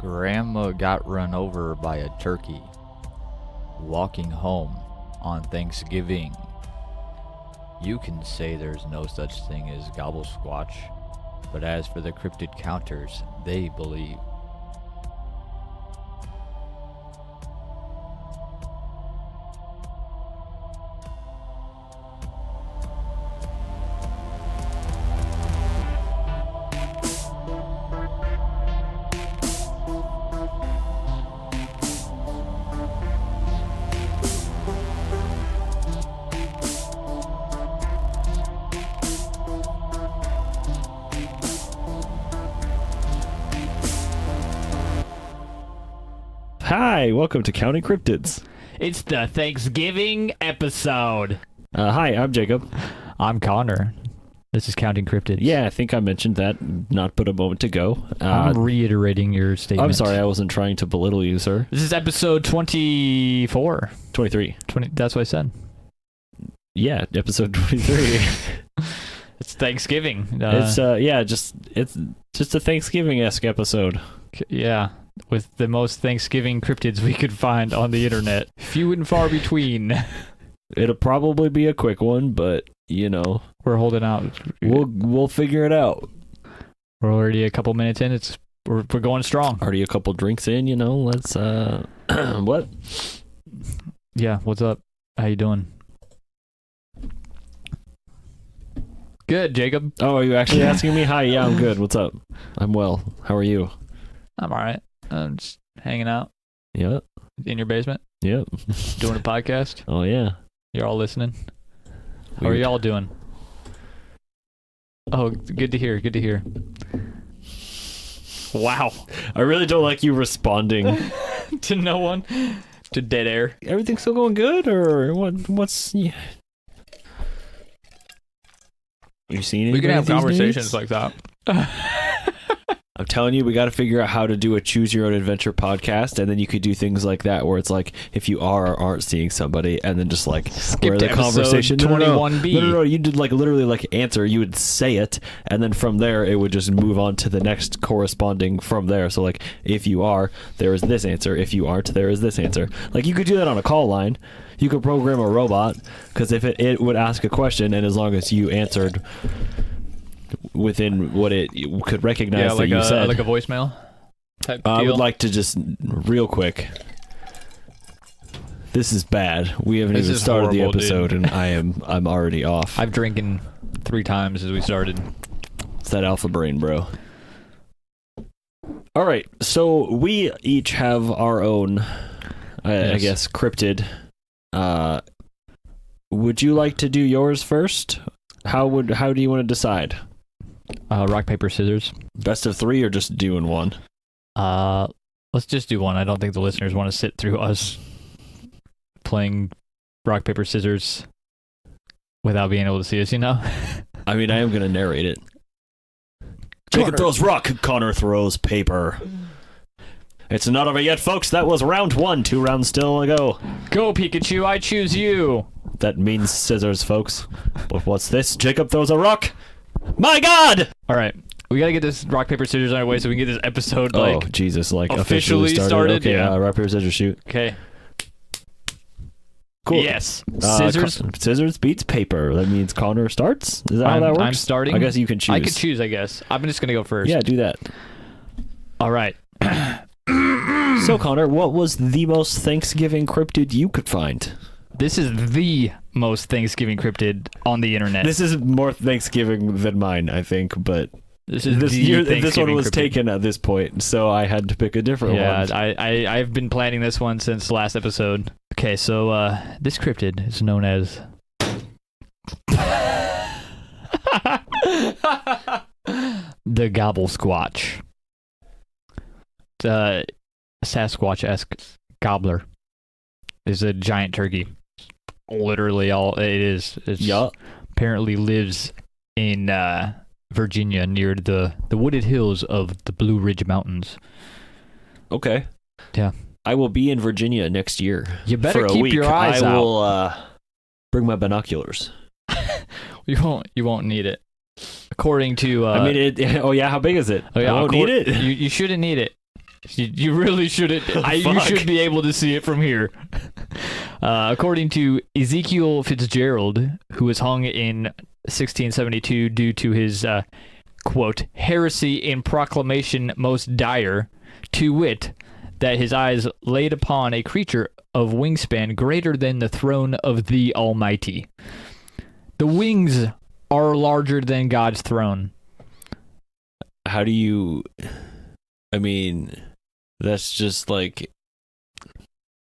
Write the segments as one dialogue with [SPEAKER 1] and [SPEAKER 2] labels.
[SPEAKER 1] Grandma got run over by a turkey walking home on Thanksgiving. You can say there's no such thing as Gobblesquatch, but as for the cryptid counters, they believe.
[SPEAKER 2] Hi, welcome to Counting Cryptids.
[SPEAKER 3] It's the Thanksgiving episode.
[SPEAKER 2] Hi, I'm Jacob.
[SPEAKER 3] I'm Connor. This is Counting Cryptids.
[SPEAKER 2] Yeah, I think I mentioned that not but a moment ago.
[SPEAKER 3] I'm reiterating your statement.
[SPEAKER 2] I'm sorry, I wasn't trying to belittle you, sir.
[SPEAKER 3] This is episode 24.
[SPEAKER 2] 23.
[SPEAKER 3] 20. That's what I said.
[SPEAKER 2] Yeah, episode 23.
[SPEAKER 3] It's Thanksgiving.
[SPEAKER 2] It's just a Thanksgiving-esque episode.
[SPEAKER 3] Yeah, with the most Thanksgiving cryptids we could find on the internet. Few and far between.
[SPEAKER 2] It'll probably be a quick one, but you know,
[SPEAKER 3] We're holding out.
[SPEAKER 2] we'll figure it out.
[SPEAKER 3] We're already a couple minutes in. We're going strong.
[SPEAKER 2] Already a couple drinks in, you know. Let's what?
[SPEAKER 3] Yeah, what's up? How you doing? Good, Jacob.
[SPEAKER 2] Oh, are you actually asking me? Hi, yeah, I'm good. What's up? I'm well. How are you?
[SPEAKER 3] I'm all right. I'm just hanging out
[SPEAKER 2] Yeah.
[SPEAKER 3] in your basement,
[SPEAKER 2] Yep.
[SPEAKER 3] doing a podcast.
[SPEAKER 2] Oh yeah.
[SPEAKER 3] You're all listening. How are
[SPEAKER 2] Weird.
[SPEAKER 3] y'all doing? Oh, good to hear. Good to hear. Wow.
[SPEAKER 2] I really don't like you responding.
[SPEAKER 3] To no one. To dead air.
[SPEAKER 2] Everything still going good, or what's? Yeah. You seen
[SPEAKER 3] We can have
[SPEAKER 2] these
[SPEAKER 3] conversations
[SPEAKER 2] days?
[SPEAKER 3] like that.
[SPEAKER 2] I'm telling you, we got to figure out how to do a choose your own adventure podcast, and then you could do things like that, where it's like if you are or aren't seeing somebody, and then just like where the conversation
[SPEAKER 3] 21B.
[SPEAKER 2] No, you did like literally like answer. You would say it, and then from there it would just move on to the next corresponding from there. So like if you are, there is this answer. If you aren't, there is this answer. Like you could do that on a call line. You could program a robot, because if it would ask a question, and as long as you answered within what it could recognize that you said.
[SPEAKER 3] Like a voicemail type deal.
[SPEAKER 2] I would like to just real quick. This is bad. We haven't
[SPEAKER 3] This
[SPEAKER 2] even
[SPEAKER 3] is
[SPEAKER 2] started the
[SPEAKER 3] horrible,
[SPEAKER 2] episode,
[SPEAKER 3] dude.
[SPEAKER 2] and I'm already off.
[SPEAKER 3] I've drinking 3 times as we started.
[SPEAKER 2] It's that alpha brain, bro. All right, so we each have our own, I
[SPEAKER 3] Yes.
[SPEAKER 2] guess, cryptid. Would you like to do yours first? How do you want to decide?
[SPEAKER 3] Rock, paper, scissors.
[SPEAKER 2] Best of 3 or just doing one?
[SPEAKER 3] Let's just do one. I don't think the listeners want to sit through us playing rock, paper, scissors without being able to see us, you know?
[SPEAKER 2] I mean, I am going to narrate it. Jacob throws rock, Connor throws paper. It's not over yet, folks. That was round 1, 2 rounds still ago.
[SPEAKER 3] Go, Pikachu, I choose you.
[SPEAKER 2] That means scissors, folks. But what's this? Jacob throws a rock. My God!
[SPEAKER 3] All right. We got to get this rock, paper, scissors on our way so we can get this episode,
[SPEAKER 2] Oh, Jesus, like officially started. Okay,
[SPEAKER 3] yeah.
[SPEAKER 2] rock, paper, scissors, shoot.
[SPEAKER 3] Okay.
[SPEAKER 2] Cool.
[SPEAKER 3] Yes. Scissors.
[SPEAKER 2] Scissors beats paper. That means Connor starts? Is that how that works?
[SPEAKER 3] I'm starting.
[SPEAKER 2] I guess you can choose.
[SPEAKER 3] I could choose, I guess. I'm just going to go first.
[SPEAKER 2] Yeah, do that.
[SPEAKER 3] All right.
[SPEAKER 2] So, Connor, what was the most Thanksgiving cryptid you could find?
[SPEAKER 3] This is the most Thanksgiving cryptid on the internet.
[SPEAKER 2] This is more Thanksgiving than mine, I think, but
[SPEAKER 3] This is
[SPEAKER 2] this
[SPEAKER 3] Thanksgiving
[SPEAKER 2] one was
[SPEAKER 3] cryptid.
[SPEAKER 2] taken at this point, so I had to pick a different one.
[SPEAKER 3] Yeah, I've been planning this one since the last episode. Okay, so this cryptid is known as the Gobblesquatch. It's a Sasquatch-esque gobbler. It's a giant turkey. Literally all it is. It's apparently lives in Virginia near the wooded hills of the Blue Ridge Mountains.
[SPEAKER 2] Okay.
[SPEAKER 3] Yeah.
[SPEAKER 2] I will be in Virginia next year.
[SPEAKER 3] You better
[SPEAKER 2] for a
[SPEAKER 3] keep
[SPEAKER 2] week.
[SPEAKER 3] your eyes
[SPEAKER 2] I
[SPEAKER 3] out.
[SPEAKER 2] will bring my binoculars.
[SPEAKER 3] You won't need it. According to
[SPEAKER 2] I mean, oh yeah, how big is it?
[SPEAKER 3] oh yeah,
[SPEAKER 2] I won't need it.
[SPEAKER 3] You shouldn't need it. You really shouldn't. You
[SPEAKER 2] Fuck.
[SPEAKER 3] should be able to see it from here. According to Ezekiel Fitzgerald, who was hung in 1672 due to his, quote, heresy in proclamation most dire, to wit, that his eyes laid upon a creature of wingspan greater than the throne of the Almighty. The wings are larger than God's throne.
[SPEAKER 2] How do you... I mean, that's just like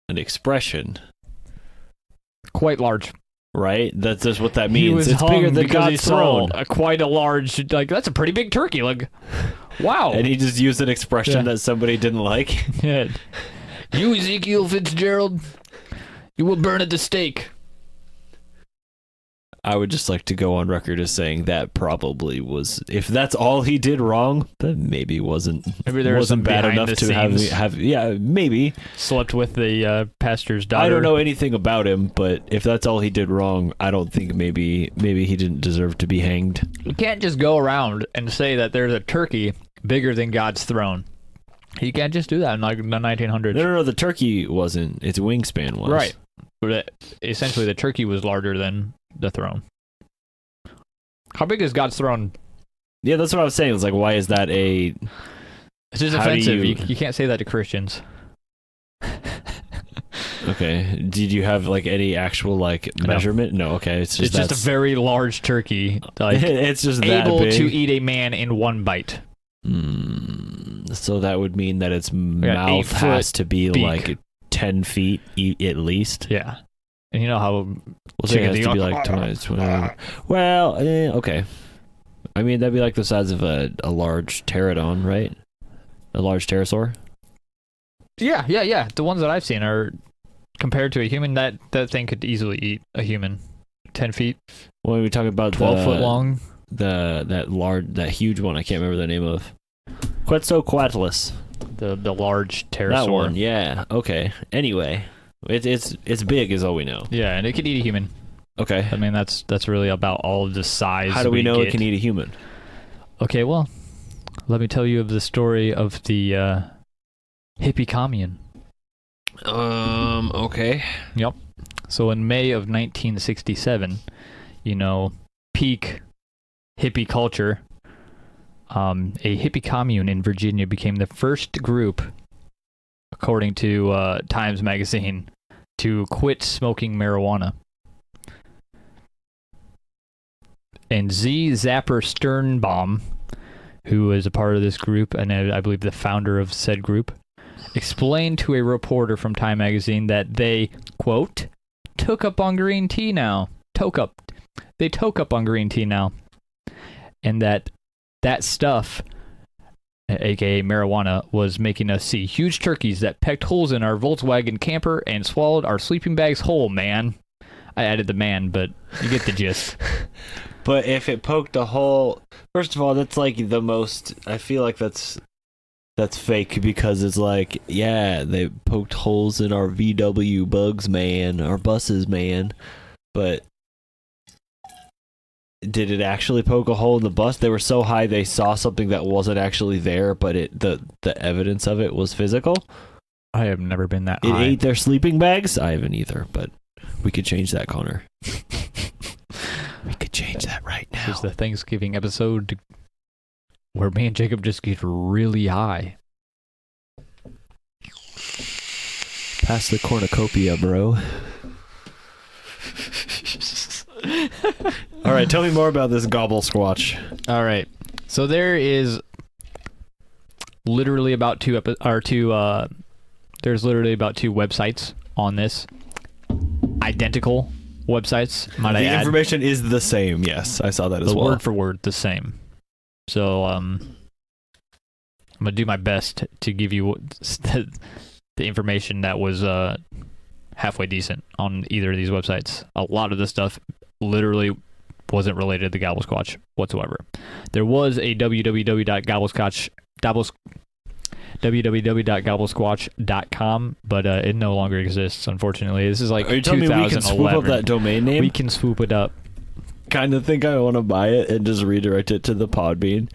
[SPEAKER 2] an expression,
[SPEAKER 3] Quite large.
[SPEAKER 2] right? That's just what that
[SPEAKER 3] He
[SPEAKER 2] means.
[SPEAKER 3] was
[SPEAKER 2] It's
[SPEAKER 3] hung
[SPEAKER 2] bigger than
[SPEAKER 3] because he
[SPEAKER 2] God's
[SPEAKER 3] saw
[SPEAKER 2] throne.
[SPEAKER 3] quite a large, like, that's a pretty big turkey. Like, wow.
[SPEAKER 2] And he just used an expression
[SPEAKER 3] Yeah.
[SPEAKER 2] that somebody didn't like.
[SPEAKER 3] Yeah. You, Ezekiel Fitzgerald, you will burn at the stake.
[SPEAKER 2] I would just like to go on record as saying that probably was, if that's all he did wrong, then maybe wasn't
[SPEAKER 3] Maybe there was some
[SPEAKER 2] bad
[SPEAKER 3] behind
[SPEAKER 2] enough
[SPEAKER 3] the
[SPEAKER 2] to
[SPEAKER 3] scenes.
[SPEAKER 2] have yeah, maybe.
[SPEAKER 3] Slept with the pastor's daughter.
[SPEAKER 2] I don't know anything about him, but if that's all he did wrong, I don't think maybe he didn't deserve to be hanged.
[SPEAKER 3] You can't just go around and say that there's a turkey bigger than God's throne. You can't just do that in like the 1900s.
[SPEAKER 2] No, the turkey wasn't. Its wingspan was.
[SPEAKER 3] Right. But essentially, the turkey was larger than the throne. How big is God's throne?
[SPEAKER 2] Yeah, that's what I was saying. It's like, why is that a...
[SPEAKER 3] It's just
[SPEAKER 2] How do
[SPEAKER 3] offensive.
[SPEAKER 2] you-
[SPEAKER 3] You can't say that to Christians.
[SPEAKER 2] Okay. Did you have like any actual like measurement? No. Okay. It's just
[SPEAKER 3] It's just a very large turkey, like
[SPEAKER 2] it's just that
[SPEAKER 3] able
[SPEAKER 2] big.
[SPEAKER 3] to eat a man in one bite.
[SPEAKER 2] So that would mean that its
[SPEAKER 3] got
[SPEAKER 2] mouth
[SPEAKER 3] 8
[SPEAKER 2] has
[SPEAKER 3] foot
[SPEAKER 2] to be
[SPEAKER 3] beak.
[SPEAKER 2] like 10 feet at least.
[SPEAKER 3] Yeah. And you know how
[SPEAKER 2] Well, so it has to be like twice. Well, okay. I mean, that'd be like the size of a large pterodon, right? A large pterosaur.
[SPEAKER 3] Yeah. The ones that I've seen are compared to a human. That thing could easily eat a human. 10 feet,
[SPEAKER 2] When we talk about
[SPEAKER 3] 12 foot long.
[SPEAKER 2] that huge one, I can't remember the name of. Quetzalcoatlus.
[SPEAKER 3] The large pterosaur.
[SPEAKER 2] That one, yeah. Okay. Anyway, it's big, is all we know.
[SPEAKER 3] Yeah, and it could eat a human.
[SPEAKER 2] Okay.
[SPEAKER 3] I mean, that's really about all of the size.
[SPEAKER 2] How do we know
[SPEAKER 3] get.
[SPEAKER 2] it can eat a human?
[SPEAKER 3] Okay, well, let me tell you of the story of the hippie commune.
[SPEAKER 2] Okay.
[SPEAKER 3] Yep. So in May of 1967, peak hippie culture, a hippie commune in Virginia became the first group, according to Times Magazine, to quit smoking marijuana. And Z. Zapper Sternbaum, who is a part of this group, and I believe the founder of said group, explained to a reporter from Time Magazine that they, quote, took up on green tea now. They toke up on green tea now. And that stuff, aka marijuana, was making us see huge turkeys that pecked holes in our Volkswagen camper and swallowed our sleeping bags whole, man. I added the man, but you get the gist.
[SPEAKER 2] But if it poked a hole, first of all, that's like the most. I feel like that's fake, because it's like, yeah, they poked holes in our VW bugs, man, our buses, man. But did it actually poke a hole in the bus? They were so high they saw something that wasn't actually there, but the evidence of it was physical.
[SPEAKER 3] I have never been that
[SPEAKER 2] It
[SPEAKER 3] high.
[SPEAKER 2] ate their sleeping bags? I haven't either, but we could change that, Connor. We could change that right now.
[SPEAKER 3] This is the Thanksgiving episode where me and Jacob just get really high.
[SPEAKER 2] Pass the cornucopia, bro. All right, tell me more about this Gobblesquatch.
[SPEAKER 3] All right. So there is literally about two websites on this. Identical websites, might I
[SPEAKER 2] The
[SPEAKER 3] add.
[SPEAKER 2] information is the same. Yes, I saw that as
[SPEAKER 3] The
[SPEAKER 2] well.
[SPEAKER 3] word for word the same. So I'm gonna do my best to give you the information that was halfway decent on either of these websites. A lot of the stuff literally wasn't related to the Gobblesquatch whatsoever. There was a www.gobblesquatch.com, but it no longer exists, unfortunately. This is like
[SPEAKER 2] Are you telling me we can
[SPEAKER 3] 2011.
[SPEAKER 2] swoop up that domain name?
[SPEAKER 3] We can swoop it up.
[SPEAKER 2] Kind of think I want to buy it and just redirect it to the Podbean.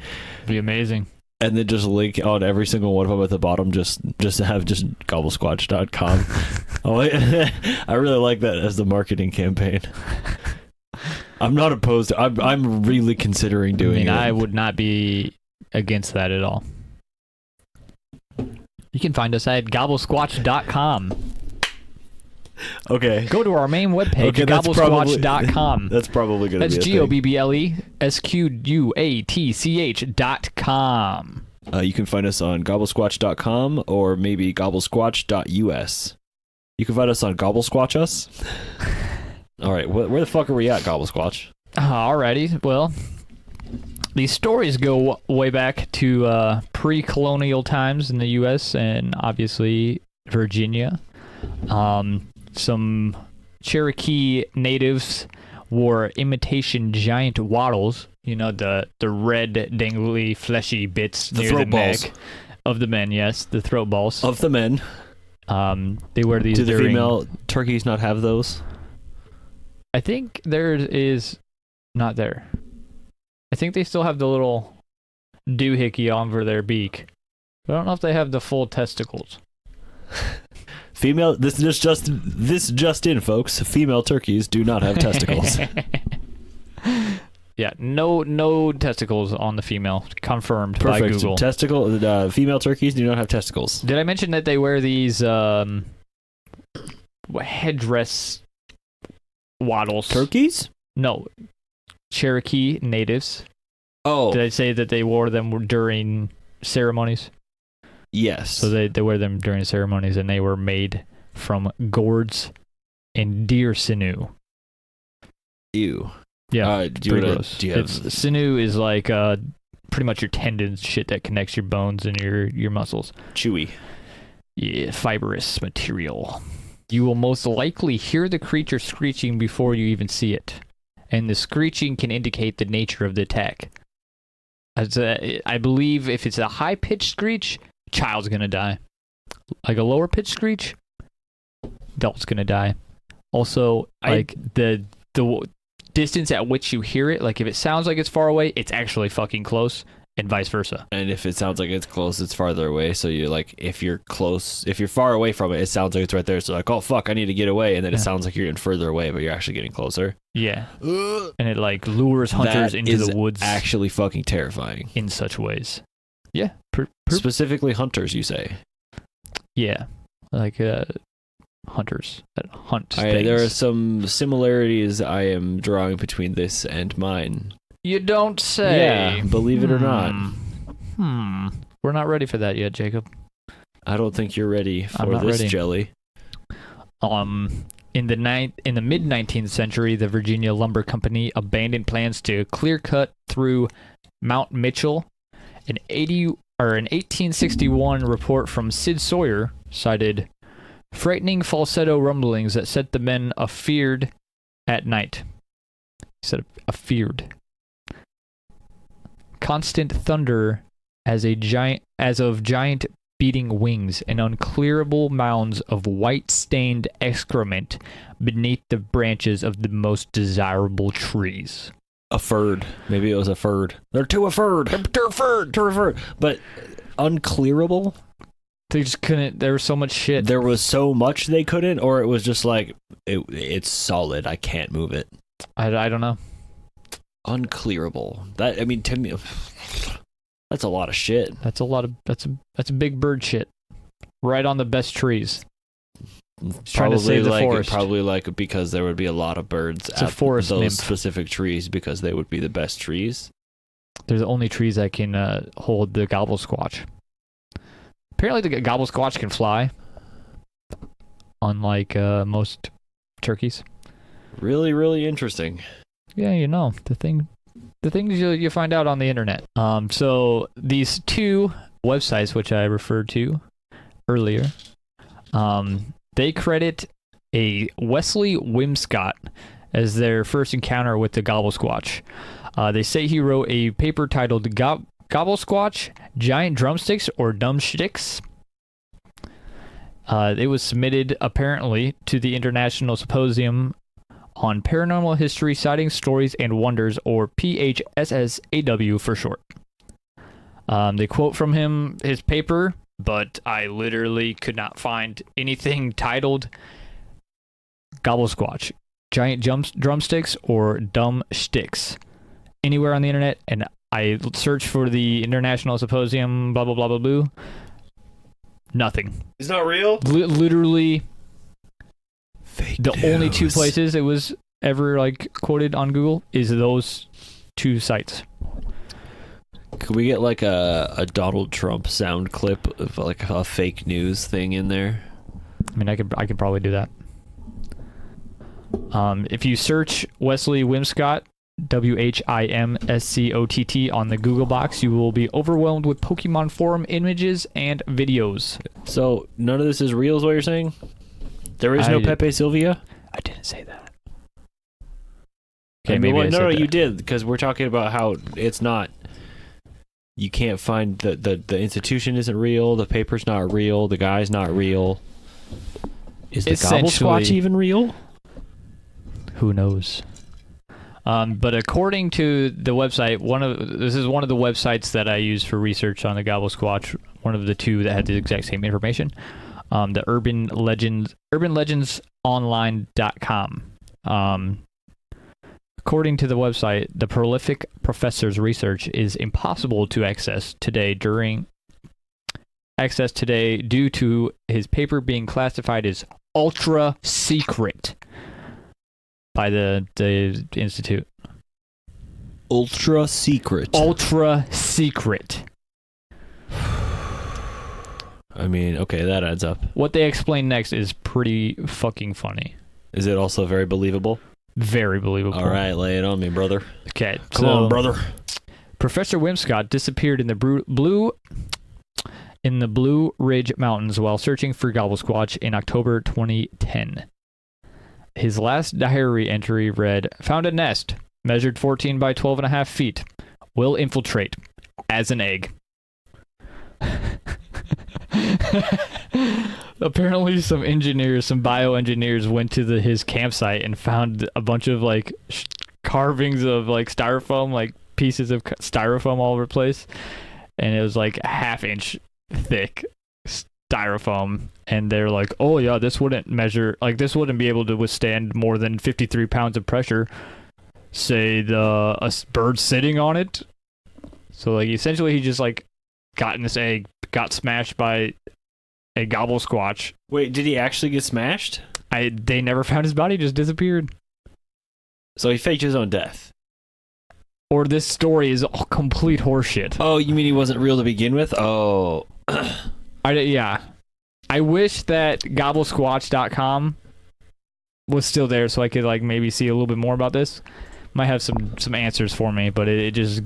[SPEAKER 3] Be amazing.
[SPEAKER 2] and then just link on every single one of them at the bottom, just to have just gobblesquatch.com. Oh, I really like that as the marketing campaign. I'm not opposed to, I'm really considering doing it.
[SPEAKER 3] I would not be against that at all. You can find us at gobblesquatch.com.
[SPEAKER 2] Okay.
[SPEAKER 3] Go to our main webpage, gobblesquatch.com.
[SPEAKER 2] That's probably going to be
[SPEAKER 3] That's GOBBLESQUATCH.com.
[SPEAKER 2] You can find us on gobblesquatch.com or maybe gobblesquatch.us. You can find us on Gobblesquatch Us. All right, where the fuck are we at, Gobblesquatch?
[SPEAKER 3] Alrighty, well, these stories go way back to pre-colonial times in the U.S. and obviously Virginia. Some Cherokee natives wore imitation giant wattles. You know, the red, dangly, fleshy bits near the neck of the men. Yes, the throat balls
[SPEAKER 2] of the men.
[SPEAKER 3] They wear these.
[SPEAKER 2] Do the female turkeys not have those?
[SPEAKER 3] I think theirs is not there. I think they still have the little doohickey over their beak. But I don't know if they have the full testicles.
[SPEAKER 2] Female, this just in, folks. Female turkeys do not have testicles.
[SPEAKER 3] Yeah, no testicles on the female. Confirmed by Google.
[SPEAKER 2] Female turkeys do not have testicles.
[SPEAKER 3] Did I mention that they wear these headdress wattles?
[SPEAKER 2] Turkeys?
[SPEAKER 3] No. Cherokee natives.
[SPEAKER 2] Oh.
[SPEAKER 3] Did I say that they wore them during ceremonies?
[SPEAKER 2] Yes.
[SPEAKER 3] So they wear them during ceremonies, and they were made from gourds and deer sinew.
[SPEAKER 2] Ew.
[SPEAKER 3] Yeah,
[SPEAKER 2] gross.
[SPEAKER 3] Sinew is like pretty much your tendons, shit that connects your bones and your muscles.
[SPEAKER 2] Chewy.
[SPEAKER 3] Yeah, fibrous material. You will most likely hear the creature screeching before you even see it, and the screeching can indicate the nature of the attack. I believe if it's a high-pitched screech, child's gonna die. Like a lower-pitched screech, adult's gonna die. Also, the distance at which you hear it, like if it sounds like it's far away, it's actually fucking close, and vice versa.
[SPEAKER 2] And if it sounds like it's close, it's farther away. So you're like, if you're far away from it, it sounds like it's right there. So like, oh fuck, I need to get away. And then it sounds like you're getting further away, but you're actually getting closer.
[SPEAKER 3] Yeah. And it like lures hunters into the woods.
[SPEAKER 2] Actually fucking terrifying.
[SPEAKER 3] In such ways. Yeah.
[SPEAKER 2] Specifically hunters, you say?
[SPEAKER 3] Yeah. Like hunters that hunt things.
[SPEAKER 2] There are some similarities I am drawing between this and mine.
[SPEAKER 3] You don't say.
[SPEAKER 2] Yeah, believe it or not.
[SPEAKER 3] We're not ready for that yet, Jacob.
[SPEAKER 2] I don't think you're ready for this jelly.
[SPEAKER 3] In the mid-19th century, the Virginia Lumber Company abandoned plans to clear cut through Mount Mitchell. An 1861 report from Sid Sawyer cited frightening falsetto rumblings that set the men afeared at night. He said afeared. Constant thunder as of giant beating wings and unclearable mounds of white-stained excrement beneath the branches of the most desirable trees.
[SPEAKER 2] A furred. Maybe it was a furred. They're too afurred. Too afurred. But unclearable?
[SPEAKER 3] They just couldn't. There was so much shit.
[SPEAKER 2] There was so much they couldn't, or it was just like, it's solid. I can't move it.
[SPEAKER 3] I don't know.
[SPEAKER 2] Unclearable. That, I mean, to me, that's a lot of shit.
[SPEAKER 3] That's a big bird shit. Right on the best trees. Trying to save the forest.
[SPEAKER 2] Probably like because there would be a lot of birds
[SPEAKER 3] at those nymph.
[SPEAKER 2] Specific trees because they would be the best trees.
[SPEAKER 3] They're the only trees that can hold the Gobblesquatch. Apparently the Gobblesquatch can fly, unlike most turkeys.
[SPEAKER 2] Really, really interesting.
[SPEAKER 3] Yeah, you know, the things you find out on the internet. So these two websites, which I referred to earlier, they credit a Wesley Wimscott as their first encounter with the Gobblesquatch. They say he wrote a paper titled Gobblesquatch, Giant Drumsticks or Dumb Shticks. It was submitted apparently to the International Symposium on Paranormal History, Sightings, Stories, and Wonders, or PHSSAW for short. They quote from his paper, but I literally could not find anything titled Gobblesquatch, giant drumsticks, or dumb shticks anywhere on the internet. And I searched for the International Symposium, blah, blah, blah, blah, blah. Nothing.
[SPEAKER 2] It's not real?
[SPEAKER 3] Literally,
[SPEAKER 2] Fake
[SPEAKER 3] the
[SPEAKER 2] news.
[SPEAKER 3] only two places it was ever like quoted on Google is those two sites.
[SPEAKER 2] Could we get like a Donald Trump sound clip of like a fake news thing in there?
[SPEAKER 3] I mean, I could probably do that. If you search Wesley Wimscott, WHIMSCOTT on the Google box, you will be overwhelmed with Pokemon forum images and videos.
[SPEAKER 2] So none of this is real, is what you're saying? There is no Pepe Sylvia?
[SPEAKER 3] I didn't say that.
[SPEAKER 2] Okay,
[SPEAKER 3] maybe
[SPEAKER 2] well,
[SPEAKER 3] I said
[SPEAKER 2] no,
[SPEAKER 3] that.
[SPEAKER 2] you did, because we're talking about how it's not. You can't find the institution isn't real, the paper's not real, the guy's not real. Is the Gobblesquatch even real?
[SPEAKER 3] Who knows? But according to the website, this is one of the websites that I use for research on the Gobblesquatch. One of the two that had the exact same information. The urbanlegendsonline.com. According to the website, the prolific professor's research is impossible to access today due to his paper being classified as ultra secret by the institute.
[SPEAKER 2] Ultra secret.
[SPEAKER 3] Ultra secret.
[SPEAKER 2] I mean, okay, that adds up.
[SPEAKER 3] What they explain next is pretty fucking funny.
[SPEAKER 2] Is it also very believable?
[SPEAKER 3] Very believable.
[SPEAKER 2] All right, lay it on me, brother.
[SPEAKER 3] Okay.
[SPEAKER 2] Come on, brother.
[SPEAKER 3] Professor Wimscott disappeared in the Blue Ridge Mountains while searching for Gobblesquatch in October 2010. His last diary entry read, "Found a nest, measured 14 by 12.5 feet. Will infiltrate as an egg." Apparently some bioengineers went to his campsite and found a bunch of like carvings of like styrofoam, like pieces of styrofoam all over the place, and it was like a half-inch thick styrofoam, and they're like, oh yeah, this wouldn't be able to withstand more than 53 pounds of pressure, say a bird sitting on it. So like essentially he just like got in this egg, got smashed by a Gobblesquatch.
[SPEAKER 2] Wait, did he actually get smashed?
[SPEAKER 3] They never found his body, just disappeared.
[SPEAKER 2] So he faked his own death.
[SPEAKER 3] Or this story is all complete horseshit.
[SPEAKER 2] Oh, you mean he wasn't real to begin with? Oh.
[SPEAKER 3] Yeah. I wish that Gobblesquatch.com was still there so I could like maybe see a little bit more about this. Might have some answers for me, but it just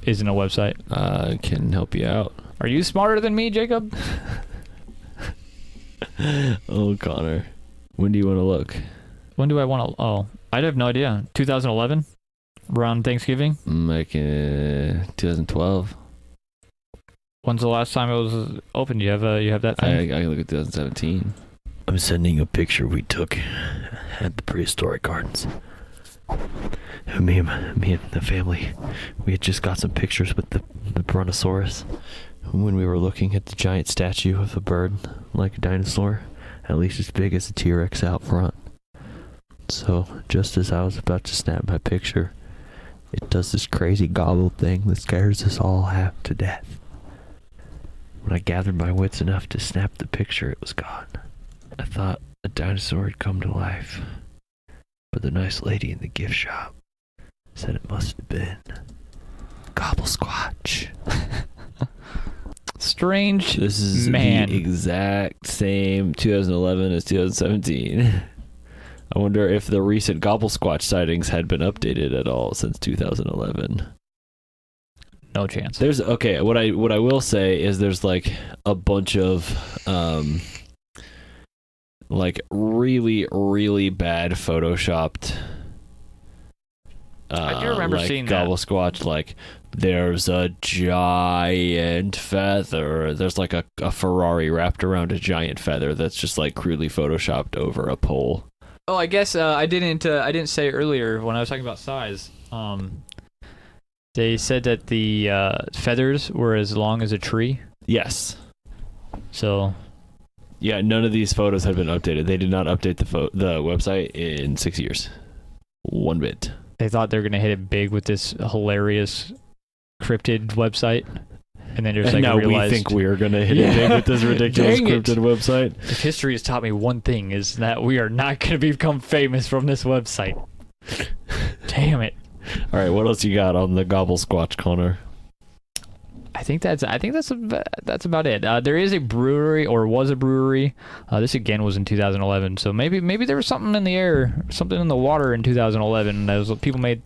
[SPEAKER 3] isn't a website.
[SPEAKER 2] I can help you out.
[SPEAKER 3] Are you smarter than me, Jacob?
[SPEAKER 2] Oh, Connor. When do you want to look?
[SPEAKER 3] When do I want to... Oh, I have no idea. 2011? Around Thanksgiving?
[SPEAKER 2] Like 2012.
[SPEAKER 3] When's the last time it was open? You have that thing?
[SPEAKER 2] I look at 2017. I'm sending a picture we took at the prehistoric gardens. Me and the family, we had just got some pictures with the brontosaurus when we were looking at the giant statue of a bird, like a dinosaur, at least as big as a T-Rex out front. So, just as I was about to snap my picture, it does this crazy gobble thing that scares us all half to death. When I gathered my wits enough to snap the picture, it was gone. I thought a dinosaur had come to life, but the nice lady in the gift shop said it must have been Gobblesquatch.
[SPEAKER 3] Strange.
[SPEAKER 2] This is
[SPEAKER 3] man.
[SPEAKER 2] The exact same 2011 as 2017. I wonder if the recent Gobblesquatch sightings had been updated at all since 2011.
[SPEAKER 3] No chance.
[SPEAKER 2] There's what I will say is there's like a bunch of like really, really bad photoshopped
[SPEAKER 3] I do remember
[SPEAKER 2] like
[SPEAKER 3] seeing that.
[SPEAKER 2] Gobblesquatch, like there's a giant feather. There's like a Ferrari wrapped around a giant feather that's just like crudely photoshopped over a pole.
[SPEAKER 3] Oh, I guess I didn't say earlier when I was talking about size. They said that the feathers were as long as a tree.
[SPEAKER 2] Yes.
[SPEAKER 3] So.
[SPEAKER 2] Yeah, none of these photos have been updated. They did not update the website in 6 years. One bit.
[SPEAKER 3] They thought they were going to hit it big with this hilarious cryptid website. And then just like
[SPEAKER 2] now
[SPEAKER 3] realized,
[SPEAKER 2] we think we're going to hit it big with this ridiculous
[SPEAKER 3] Dang it.
[SPEAKER 2] cryptid website.
[SPEAKER 3] If history has taught me one thing, is that we are not going to become famous from this website. Damn it.
[SPEAKER 2] All right, what else you got on the Gobblesquatch, Connor?
[SPEAKER 3] I think that's about it. There is a brewery, or was a brewery. This again was in 2011, so maybe there was something in the air, something in the water in 2011 that was, people made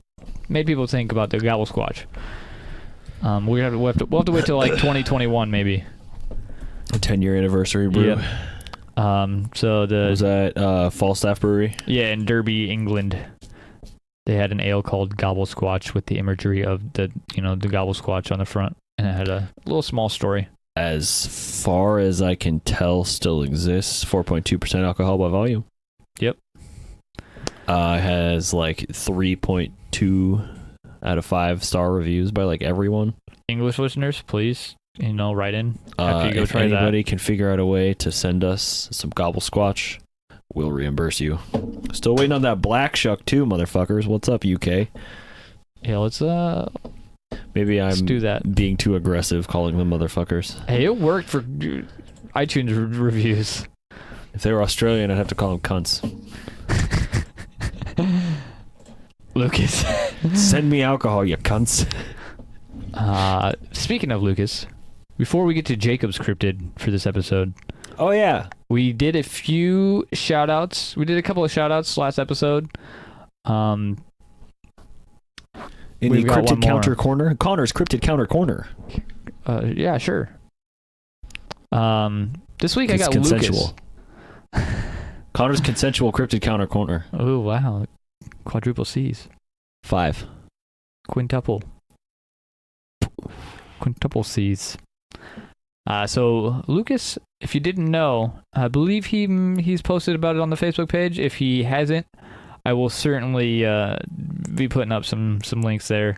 [SPEAKER 3] people think about the Gobblesquatch. We'll have to wait till like 2021 maybe.
[SPEAKER 2] A 10-year anniversary brew.
[SPEAKER 3] Yep. So
[SPEAKER 2] was that Falstaff Brewery?
[SPEAKER 3] Yeah, in Derby, England. They had an ale called Gobblesquatch with the imagery of the Gobblesquatch on the front, and it had a little small story.
[SPEAKER 2] As far as I can tell, still exists. 4.2% alcohol by volume.
[SPEAKER 3] Yep.
[SPEAKER 2] Has like 3.2 out of 5-star reviews by like everyone.
[SPEAKER 3] English listeners, please, write in after you go
[SPEAKER 2] if
[SPEAKER 3] try
[SPEAKER 2] anybody
[SPEAKER 3] that.
[SPEAKER 2] can figure out a way to send us some Gobblesquatch, we'll reimburse you. Still waiting on that black shuck too, motherfuckers. What's up, UK?
[SPEAKER 3] Yeah, let's
[SPEAKER 2] Maybe I'm
[SPEAKER 3] do that.
[SPEAKER 2] being too aggressive calling them motherfuckers.
[SPEAKER 3] Hey, it worked for iTunes reviews.
[SPEAKER 2] If they were Australian, I'd have to call them cunts.
[SPEAKER 3] Lucas.
[SPEAKER 2] Send me alcohol, you cunts.
[SPEAKER 3] Speaking of Lucas, before we get to Jacob's cryptid for this episode,
[SPEAKER 2] Oh yeah,
[SPEAKER 3] we did a few shout-outs. We did a couple of shout-outs last episode.
[SPEAKER 2] in the
[SPEAKER 3] We've got one
[SPEAKER 2] cryptid
[SPEAKER 3] more.
[SPEAKER 2] counter corner, Connor's cryptid counter corner.
[SPEAKER 3] Yeah, sure. This week I
[SPEAKER 2] It's
[SPEAKER 3] got
[SPEAKER 2] consensual.
[SPEAKER 3] Lucas.
[SPEAKER 2] Connor's consensual cryptid counter corner.
[SPEAKER 3] Oh, wow. Quadruple C's.
[SPEAKER 2] 5.
[SPEAKER 3] Quintuple C's. So Lucas, if you didn't know, I believe he's posted about it on the Facebook page. If he hasn't, I will certainly be putting up some links there.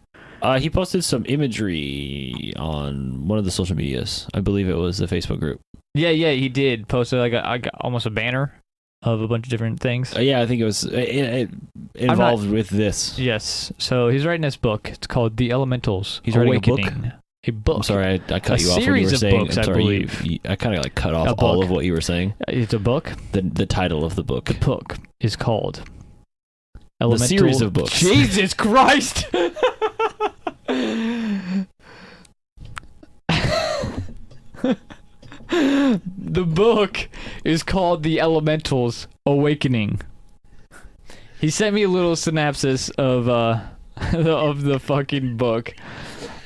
[SPEAKER 2] He posted some imagery on one of the social medias. I believe it was the Facebook group.
[SPEAKER 3] Yeah, he did post like almost a banner of a bunch of different things.
[SPEAKER 2] Yeah, I think it was involved with this.
[SPEAKER 3] Yes. So he's writing this book. It's called The Elementals.
[SPEAKER 2] He's writing
[SPEAKER 3] Awakening. A book.
[SPEAKER 2] I'm sorry, I cut you off when you
[SPEAKER 3] series
[SPEAKER 2] were
[SPEAKER 3] of
[SPEAKER 2] saying.
[SPEAKER 3] books,
[SPEAKER 2] I'm
[SPEAKER 3] I
[SPEAKER 2] sorry,
[SPEAKER 3] believe.
[SPEAKER 2] I kind of like cut
[SPEAKER 3] A
[SPEAKER 2] off
[SPEAKER 3] book.
[SPEAKER 2] all of what you were saying.
[SPEAKER 3] It's a book.
[SPEAKER 2] The title of the book.
[SPEAKER 3] The book is called
[SPEAKER 2] The series of books.
[SPEAKER 3] Jesus Christ! The book is called The Elementals Awakening. He sent me a little synopsis of of the fucking book.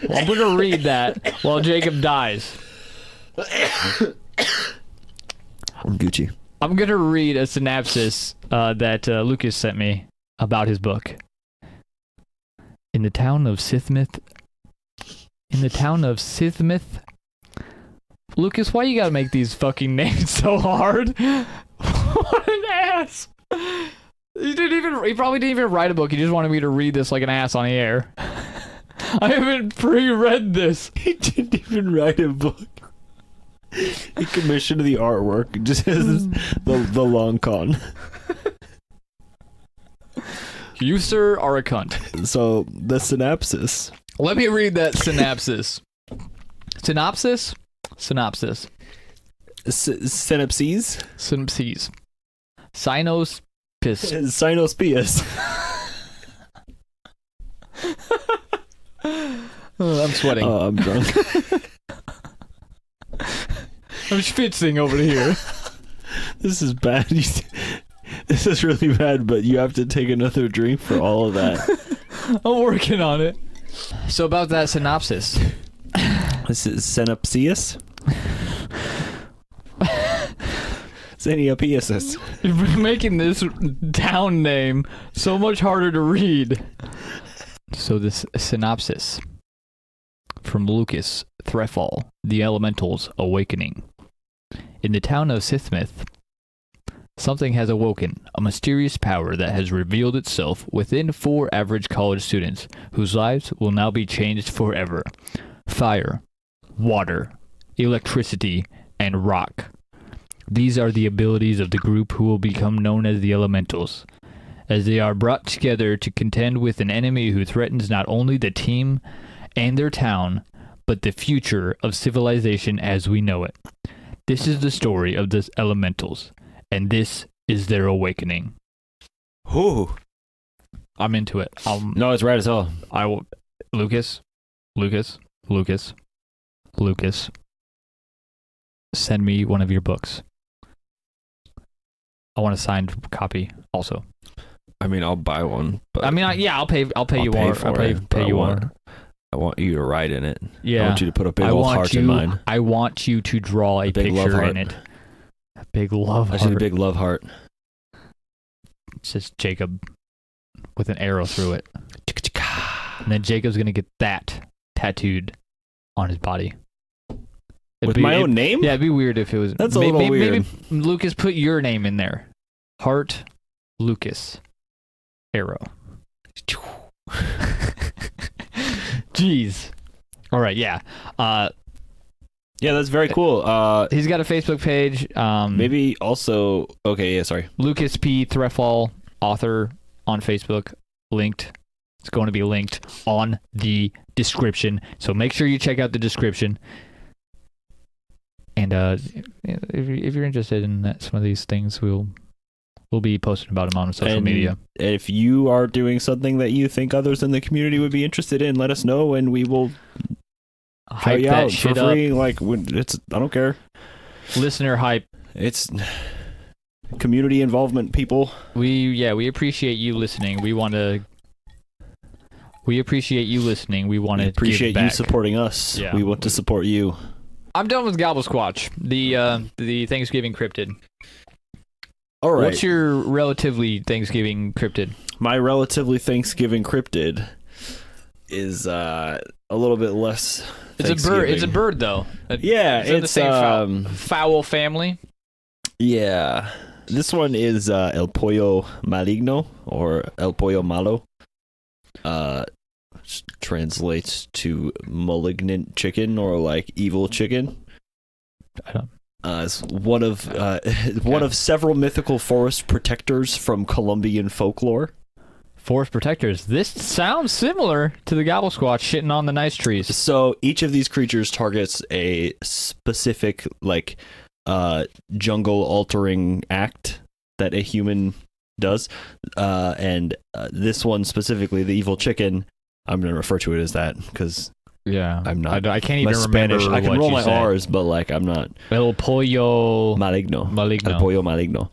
[SPEAKER 3] Well, I'm gonna read that while Jacob dies.
[SPEAKER 2] Gucci.
[SPEAKER 3] I'm gonna read a synopsis that Lucas sent me about his book. In the town of Sithmith. Lucas, why you gotta make these fucking names so hard? What an ass! He probably didn't even write a book. He just wanted me to read this like an ass on the air. I haven't pre-read this.
[SPEAKER 2] He didn't even write a book. He commissioned the artwork. It just has the long con.
[SPEAKER 3] You, sir, are a cunt.
[SPEAKER 2] So, the synopsis.
[SPEAKER 3] Let me read that synopsis. Synopsis? Synopsis.
[SPEAKER 2] Synopses?
[SPEAKER 3] Synopses. Sinos. Piss.
[SPEAKER 2] Sinospias.
[SPEAKER 3] I'm sweating.
[SPEAKER 2] I'm drunk.
[SPEAKER 3] I'm schwitzing over here.
[SPEAKER 2] This is bad. This is really bad, but you have to take another drink for all of that.
[SPEAKER 3] I'm working on it. So about that synopsis.
[SPEAKER 2] This is Synopsius? Synopsius.
[SPEAKER 3] You're making this town name so much harder to read. So this synopsis from Lucas Threffall, The Elementals Awakening. In the town of Sithmith, Something has awoken, a mysterious power that has revealed itself within 4 average college students, whose lives will now be changed forever. Fire, water, electricity, and rock. These are the abilities of the group who will become known as the Elementals, as they are brought together to contend with an enemy who threatens not only the team and their town, but the future of civilization as we know it. This is the story of the Elementals, and this is their awakening.
[SPEAKER 2] Ooh.
[SPEAKER 3] I'm into it.
[SPEAKER 2] No, it's right as hell.
[SPEAKER 3] I will. Lucas. Send me one of your books. I want a signed copy also.
[SPEAKER 2] I mean, I'll buy one. But
[SPEAKER 3] I mean, I'll pay you more. I'll pay you more.
[SPEAKER 2] I want you to write in it.
[SPEAKER 3] Yeah.
[SPEAKER 2] I want you to put a big old heart in mine.
[SPEAKER 3] I want you to draw a
[SPEAKER 2] big love
[SPEAKER 3] picture
[SPEAKER 2] heart.
[SPEAKER 3] in it. A big love
[SPEAKER 2] I
[SPEAKER 3] heart.
[SPEAKER 2] see a big love heart.
[SPEAKER 3] It says Jacob with an arrow through it. And then Jacob's going to get that tattooed on his body.
[SPEAKER 2] With my own name?
[SPEAKER 3] Yeah, it'd be weird if it was.
[SPEAKER 2] That's a little weird.
[SPEAKER 3] Maybe Lucas, put your name in there. Heart, Lucas, arrow. Jeez. All right, yeah.
[SPEAKER 2] Yeah, that's very cool.
[SPEAKER 3] He's got a Facebook page.
[SPEAKER 2] Maybe also... Okay, yeah, sorry.
[SPEAKER 3] Lucas P. Threfall, author on Facebook, linked. It's going to be linked on the description. So make sure you check out the description. And if you're interested in some of these things, we'll be posting about them on social media.
[SPEAKER 2] If you are doing something that you think others in the community would be interested in, let us know, and we will
[SPEAKER 3] hype that shit
[SPEAKER 2] for free.
[SPEAKER 3] up.
[SPEAKER 2] Like, I don't care.
[SPEAKER 3] Listener hype.
[SPEAKER 2] It's community involvement, people.
[SPEAKER 3] We appreciate you listening. We appreciate you listening. We want to
[SPEAKER 2] appreciate
[SPEAKER 3] give back.
[SPEAKER 2] you supporting us.
[SPEAKER 3] Yeah.
[SPEAKER 2] We want to support you.
[SPEAKER 3] I'm done with Gobblesquatch, the Thanksgiving cryptid.
[SPEAKER 2] All right.
[SPEAKER 3] What's your relatively Thanksgiving cryptid?
[SPEAKER 2] My relatively Thanksgiving cryptid is a little bit less.
[SPEAKER 3] It's a bird. It's a bird, though.
[SPEAKER 2] Yeah,
[SPEAKER 3] it's the same fowl family.
[SPEAKER 2] Yeah, this one is El Pollo Maligno or El Pollo Malo. Which translates to malignant chicken or like evil chicken.
[SPEAKER 3] I don't.
[SPEAKER 2] It's one of several mythical forest protectors from Colombian folklore.
[SPEAKER 3] Forest protectors. This sounds similar to the Gobblesquatch shitting on the nice trees.
[SPEAKER 2] So each of these creatures targets a specific like jungle altering act that a human does, and this one specifically, the evil chicken, I'm going to refer to it as that because I'm not.
[SPEAKER 3] I can't even remember.
[SPEAKER 2] Spanish. I can
[SPEAKER 3] what
[SPEAKER 2] roll
[SPEAKER 3] you
[SPEAKER 2] my
[SPEAKER 3] said.
[SPEAKER 2] R's, but like I'm not.
[SPEAKER 3] El pollo
[SPEAKER 2] Maligno. El pollo maligno.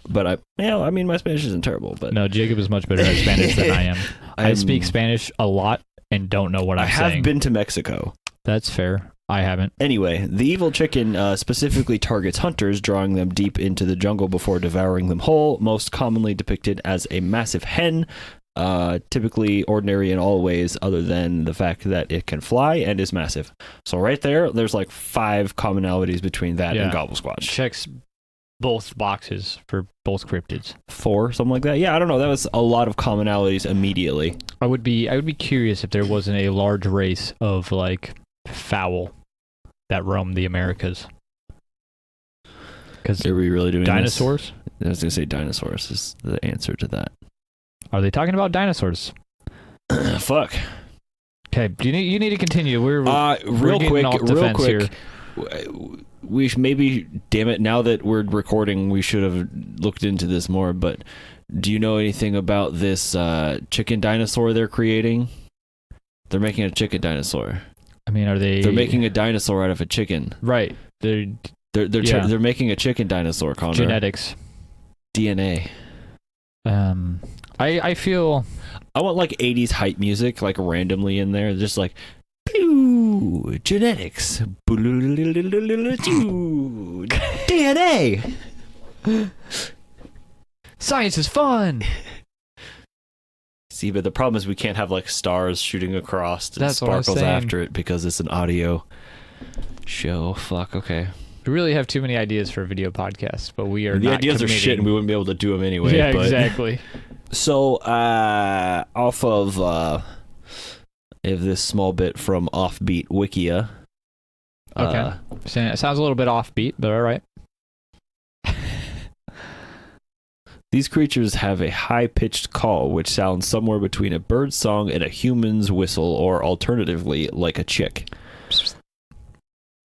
[SPEAKER 2] But my Spanish isn't terrible. But
[SPEAKER 3] no, Jacob is much better at Spanish than I am. I speak Spanish a lot and don't know what I'm saying.
[SPEAKER 2] I have been to Mexico.
[SPEAKER 3] That's fair. I haven't.
[SPEAKER 2] Anyway, the evil chicken specifically targets hunters, drawing them deep into the jungle before devouring them whole, most commonly depicted as a massive hen, typically ordinary in all ways other than the fact that it can fly and is massive. So right there's like 5 commonalities between that and Gobblesquatch.
[SPEAKER 3] Checks both boxes for both cryptids.
[SPEAKER 2] 4, something like that. Yeah, I don't know. That was a lot of commonalities immediately.
[SPEAKER 3] I would be curious if there wasn't a large race of like fowl that roam the Americas. Because
[SPEAKER 2] are we really doing
[SPEAKER 3] dinosaurs?
[SPEAKER 2] This? I was gonna say dinosaurs is the answer to that. Are
[SPEAKER 3] they talking about dinosaurs?
[SPEAKER 2] Fuck.
[SPEAKER 3] Okay, you need to continue. We're
[SPEAKER 2] real quick.
[SPEAKER 3] Here.
[SPEAKER 2] We should maybe, damn it, now that we're recording, we should have looked into this more. But do you know anything about this chicken dinosaur they're creating? They're making a chicken dinosaur.
[SPEAKER 3] I mean,
[SPEAKER 2] They're making a dinosaur out of a chicken.
[SPEAKER 3] Right.
[SPEAKER 2] They're making a chicken dinosaur. Connor.
[SPEAKER 3] Genetics.
[SPEAKER 2] DNA.
[SPEAKER 3] I feel
[SPEAKER 2] I want like 80s hype music like randomly in there, just like pew, genetics, DNA.
[SPEAKER 3] Science is fun.
[SPEAKER 2] See, but the problem is we can't have like stars shooting across and
[SPEAKER 3] That's
[SPEAKER 2] sparkles after it because it's an audio show. Fuck. Okay.
[SPEAKER 3] We really have too many ideas for a video podcast, but we are
[SPEAKER 2] The
[SPEAKER 3] not
[SPEAKER 2] ideas are shit, and we wouldn't be able to do them anyway.
[SPEAKER 3] Yeah,
[SPEAKER 2] but...
[SPEAKER 3] exactly.
[SPEAKER 2] So, off of this small bit from Offbeat Wikia.
[SPEAKER 3] Okay. It sounds a little bit offbeat, but all right.
[SPEAKER 2] These creatures have a high-pitched call, which sounds somewhere between a bird's song and a human's whistle, or alternatively, like a chick.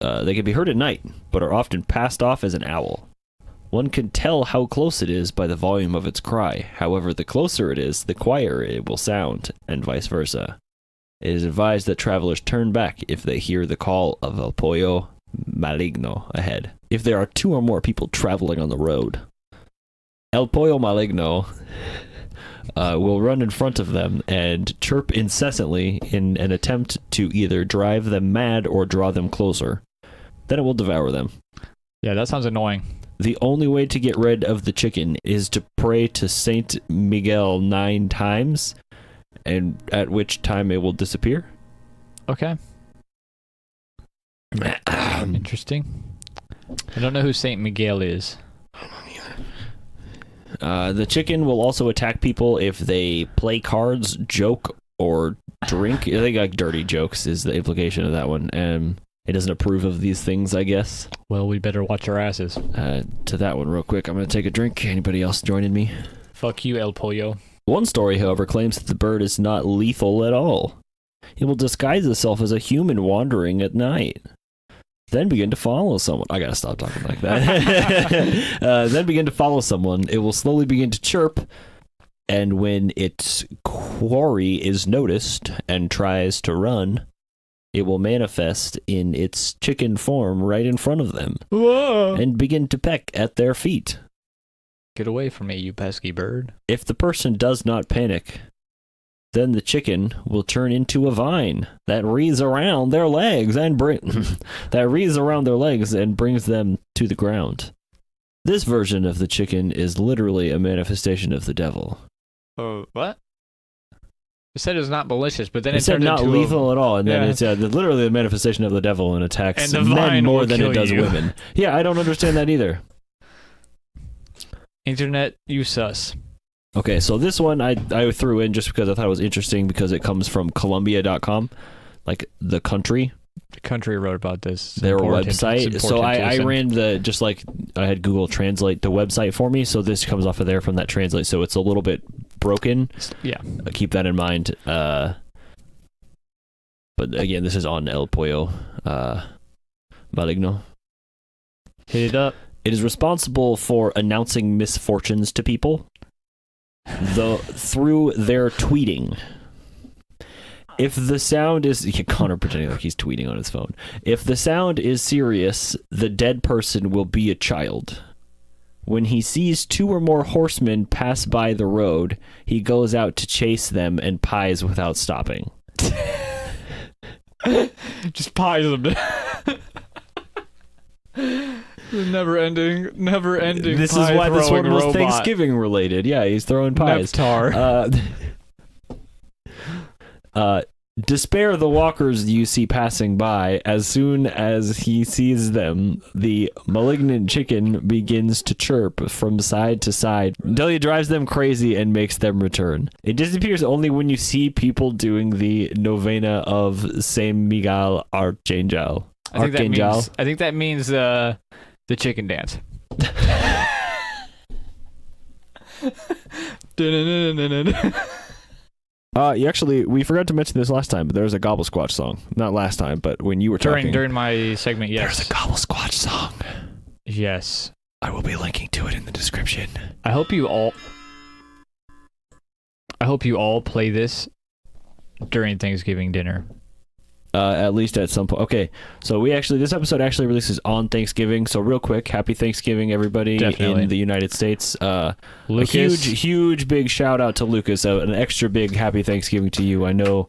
[SPEAKER 2] They can be heard at night, but are often passed off as an owl. One can tell how close it is by the volume of its cry. However, the closer it is, the quieter it will sound, and vice versa. It is advised that travelers turn back if they hear the call of El Pollo Maligno ahead. If there are 2 or more people traveling on the road, El Pollo Maligno will run in front of them and chirp incessantly in an attempt to either drive them mad or draw them closer. Then it will devour them.
[SPEAKER 3] Yeah, that sounds annoying.
[SPEAKER 2] The only way to get rid of the chicken is to pray to Saint Miguel 9 times, and at which time it will disappear.
[SPEAKER 3] Okay. Interesting. I don't know who Saint Miguel is.
[SPEAKER 2] The chicken will also attack people if they play cards, joke, or drink. I think like dirty jokes is the implication of that one. It doesn't approve of these things, I guess.
[SPEAKER 3] Well, we better watch our asses.
[SPEAKER 2] To that one real quick. I'm going to take a drink. Anybody else joining me?
[SPEAKER 3] Fuck you, El Pollo.
[SPEAKER 2] One story, however, claims that the bird is not lethal at all. It will disguise itself as a human wandering at night. Then begin to follow someone. I gotta stop talking like that. Then begin to follow someone. It will slowly begin to chirp, and when its quarry is noticed and tries to run, it will manifest in its chicken form right in front of them.
[SPEAKER 3] Whoa!
[SPEAKER 2] And begin to peck at their feet.
[SPEAKER 3] Get away from me, you pesky bird.
[SPEAKER 2] If the person does not panic, then the chicken will turn into a vine that wreathes around their legs and brings them to the ground. This version of the chicken is literally a manifestation of the devil.
[SPEAKER 3] Oh, what? It said it was not malicious, but then
[SPEAKER 2] it said not lethal at all, and then it's literally a manifestation of the devil and attacks men more than it does women. Yeah, I don't understand that either.
[SPEAKER 3] Internet, you sus.
[SPEAKER 2] Okay, so this one I threw in just because I thought it was interesting because it comes from Colombia.com, like the country.
[SPEAKER 3] The country wrote about this.
[SPEAKER 2] Their website. So I ran just like I had Google translate the website for me, so this comes off of there from that translate. So it's a little bit broken.
[SPEAKER 3] Yeah.
[SPEAKER 2] Keep that in mind. But again, this is on El Pollo Maligno.
[SPEAKER 3] Hit it up.
[SPEAKER 2] It is responsible for announcing misfortunes to people through their tweeting. If the sound is... Connor pretending like he's tweeting on his phone. If the sound is serious, the dead person will be a child. When he sees 2 or more horsemen pass by the road, he goes out to chase them and pies without stopping.
[SPEAKER 3] Just pies them. Never ending.
[SPEAKER 2] This is why this one was Thanksgiving related. Yeah, he's throwing pies.
[SPEAKER 3] Neptar.
[SPEAKER 2] Despair the walkers you see passing by. As soon as he sees them, the malignant chicken begins to chirp from side to side until he drives them crazy and makes them return. It disappears only when you see people doing the novena of San Miguel Archangel.
[SPEAKER 3] I think that means the chicken dance.
[SPEAKER 2] We forgot to mention this last time, but there's a Gobblesquatch song. Not last time, but when you were talking.
[SPEAKER 3] During my segment, yes.
[SPEAKER 2] There's a Gobblesquatch song.
[SPEAKER 3] Yes.
[SPEAKER 2] I will be linking to it in the description.
[SPEAKER 3] I hope you all play this during Thanksgiving dinner.
[SPEAKER 2] At least at some point. Okay, so this episode actually releases on Thanksgiving. So real quick, happy Thanksgiving, everybody. Definitely. In the United States.
[SPEAKER 3] Lucas.
[SPEAKER 2] A huge big shout out to Lucas. An extra big happy Thanksgiving to you. I know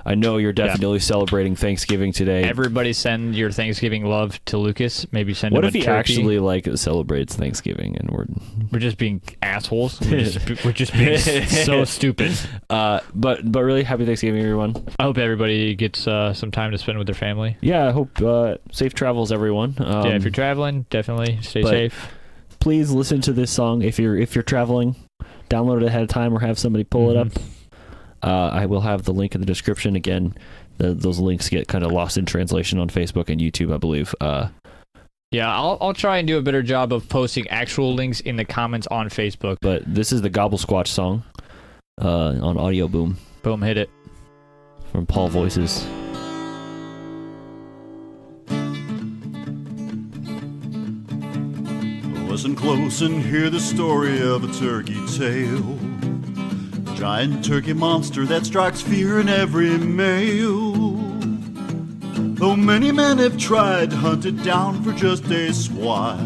[SPEAKER 2] I know you're definitely celebrating Thanksgiving today.
[SPEAKER 3] Everybody send your Thanksgiving love to Lucas. Maybe send
[SPEAKER 2] What
[SPEAKER 3] him
[SPEAKER 2] if
[SPEAKER 3] a
[SPEAKER 2] he
[SPEAKER 3] turkey.
[SPEAKER 2] actually like celebrates Thanksgiving and
[SPEAKER 3] We're just being assholes. We're just being so stupid.
[SPEAKER 2] But really, happy Thanksgiving, everyone.
[SPEAKER 3] I hope everybody gets some time to spend with their family.
[SPEAKER 2] Yeah, I hope safe travels, everyone.
[SPEAKER 3] Yeah, if you're traveling, definitely stay safe.
[SPEAKER 2] Please listen to this song if you're traveling. Download it ahead of time or have somebody pull it up. I will have the link in the description. Again, those links get kind of lost in translation on Facebook and YouTube, I believe.
[SPEAKER 3] Yeah, I'll try and do a better job of posting actual links in the comments on Facebook.
[SPEAKER 2] But this is the Gobblesquatch song on Audio Boom.
[SPEAKER 3] Boom, hit it.
[SPEAKER 2] From Paul Voices.
[SPEAKER 4] Listen close and hear the story of a turkey tale. A giant turkey monster that strikes fear in every male. Though many men have tried to hunt it down for just a swatch,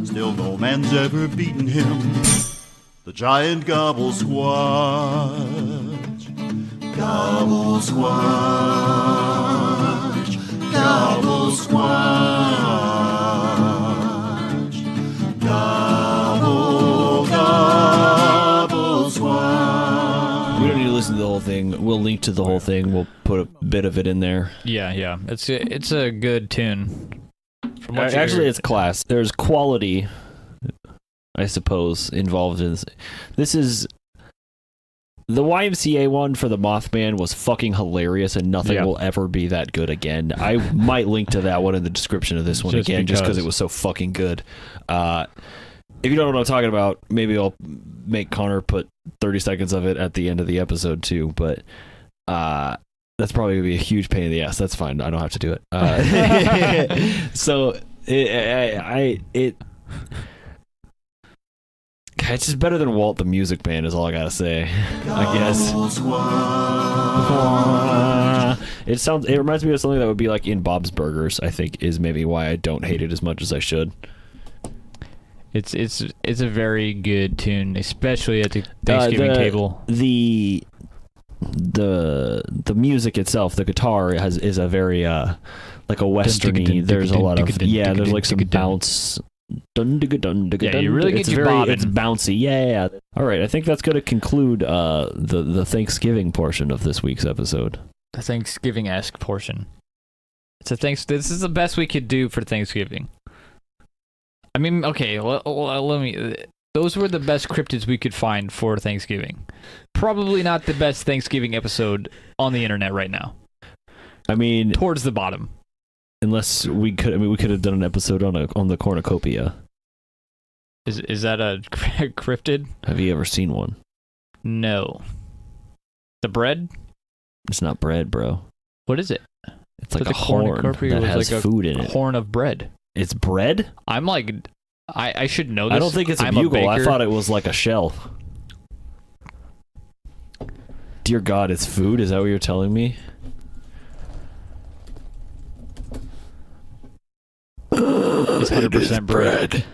[SPEAKER 4] still no man's ever beaten him. The giant Gobblesquatch. Gobblesquatch. Gobblesquatch. Gobblesquatch.
[SPEAKER 2] We don't need to listen to the whole thing. We'll link to the whole thing. We'll put a bit of it in there.
[SPEAKER 3] Yeah. It's a good tune. From what you
[SPEAKER 2] Actually,
[SPEAKER 3] heard.
[SPEAKER 2] it's class. There's quality, I suppose, involved in this. This is... The YMCA one for the Mothman was fucking hilarious, and nothing will ever be that good again. I might link to that one in the description of this one just because it was so fucking good. If you don't know what I'm talking about, maybe I'll make Connor put 30 seconds of it at the end of the episode too, but that's probably going to be a huge pain in the ass. That's fine. I don't have to do it. So it's just better than Walt the Music Band is all I gotta say. I guess. It reminds me of something that would be like in Bob's Burgers, I think, is maybe why I don't hate it as much as I should.
[SPEAKER 3] It's a very good tune, especially at the Thanksgiving table.
[SPEAKER 2] The music itself, the guitar is a very like a westerny. There's a lot of there's like some bounce.
[SPEAKER 3] Yeah, you really get your bobbing.
[SPEAKER 2] It's bouncy. Yeah. All right, I think that's going to conclude the Thanksgiving portion of this week's episode.
[SPEAKER 3] The Thanksgiving-esque portion. This is the best we could do for Thanksgiving. I mean, okay, let me. Those were the best cryptids we could find for Thanksgiving. Probably not the best Thanksgiving episode on the internet right now.
[SPEAKER 2] I mean,
[SPEAKER 3] towards the bottom.
[SPEAKER 2] Unless we could have done an episode on the cornucopia.
[SPEAKER 3] Is that a cryptid?
[SPEAKER 2] Have you ever seen one?
[SPEAKER 3] No. The bread?
[SPEAKER 2] It's not bread, bro.
[SPEAKER 3] What is it?
[SPEAKER 2] It's like a horn that has food in it.
[SPEAKER 3] Horn of bread.
[SPEAKER 2] It's bread?
[SPEAKER 3] I'm like, I should know this.
[SPEAKER 2] I don't think it's a bugle. I thought it was like a shell. Dear God, it's food? Is that what you're telling me?
[SPEAKER 3] It's 100% bread.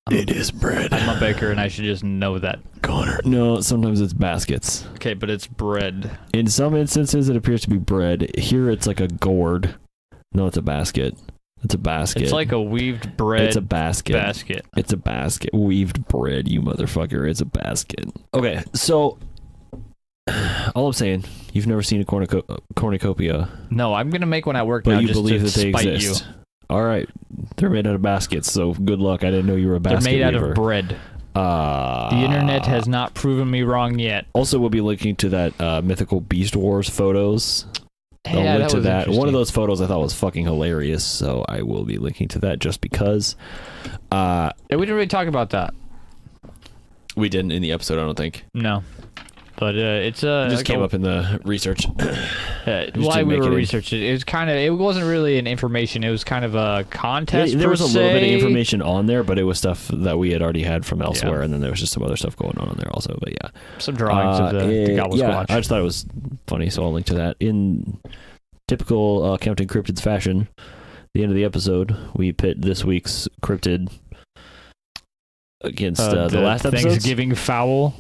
[SPEAKER 2] It is bread.
[SPEAKER 3] I'm a baker and I should just know that.
[SPEAKER 2] Connor. No, sometimes it's baskets.
[SPEAKER 3] Okay, but it's bread.
[SPEAKER 2] In some instances, it appears to be bread. Here, it's like a gourd. No, it's a basket. It's a basket.
[SPEAKER 3] It's like a weaved bread.
[SPEAKER 2] It's a basket. It's a basket. Weaved bread, you motherfucker. It's a basket. Okay, so all I'm saying, you've never seen a cornucopia.
[SPEAKER 3] No, I'm gonna make one at work
[SPEAKER 2] but
[SPEAKER 3] now
[SPEAKER 2] you
[SPEAKER 3] just
[SPEAKER 2] believe
[SPEAKER 3] to
[SPEAKER 2] that they
[SPEAKER 3] spite
[SPEAKER 2] exist.
[SPEAKER 3] you.
[SPEAKER 2] All right, they're made out of baskets, so good luck. I didn't know you were a basket
[SPEAKER 3] They're made out
[SPEAKER 2] weaver.
[SPEAKER 3] of bread. The internet has not proven me wrong yet.
[SPEAKER 2] Also, we'll be linking to that mythical Beast Wars photos. I'll link to that. One of those photos I thought was fucking hilarious, so I will be linking to that just because.
[SPEAKER 3] Yeah, we didn't really talk about that.
[SPEAKER 2] We didn't in the episode, I don't think.
[SPEAKER 3] No. But it's
[SPEAKER 2] it just came up in the research.
[SPEAKER 3] Why we were researching it was it wasn't really an information. It was kind of a contest.
[SPEAKER 2] There was a little bit of information on there, but it was stuff that we had already had from elsewhere, and then there was just some other stuff going on there also. But yeah,
[SPEAKER 3] some drawings of the Gobblesquatch.
[SPEAKER 2] Yeah, I just thought it was funny, so I'll link to that. In typical Counting Cryptids fashion, at the end of the episode, we pit this week's cryptid against the last episode.
[SPEAKER 3] Thanksgiving fowl.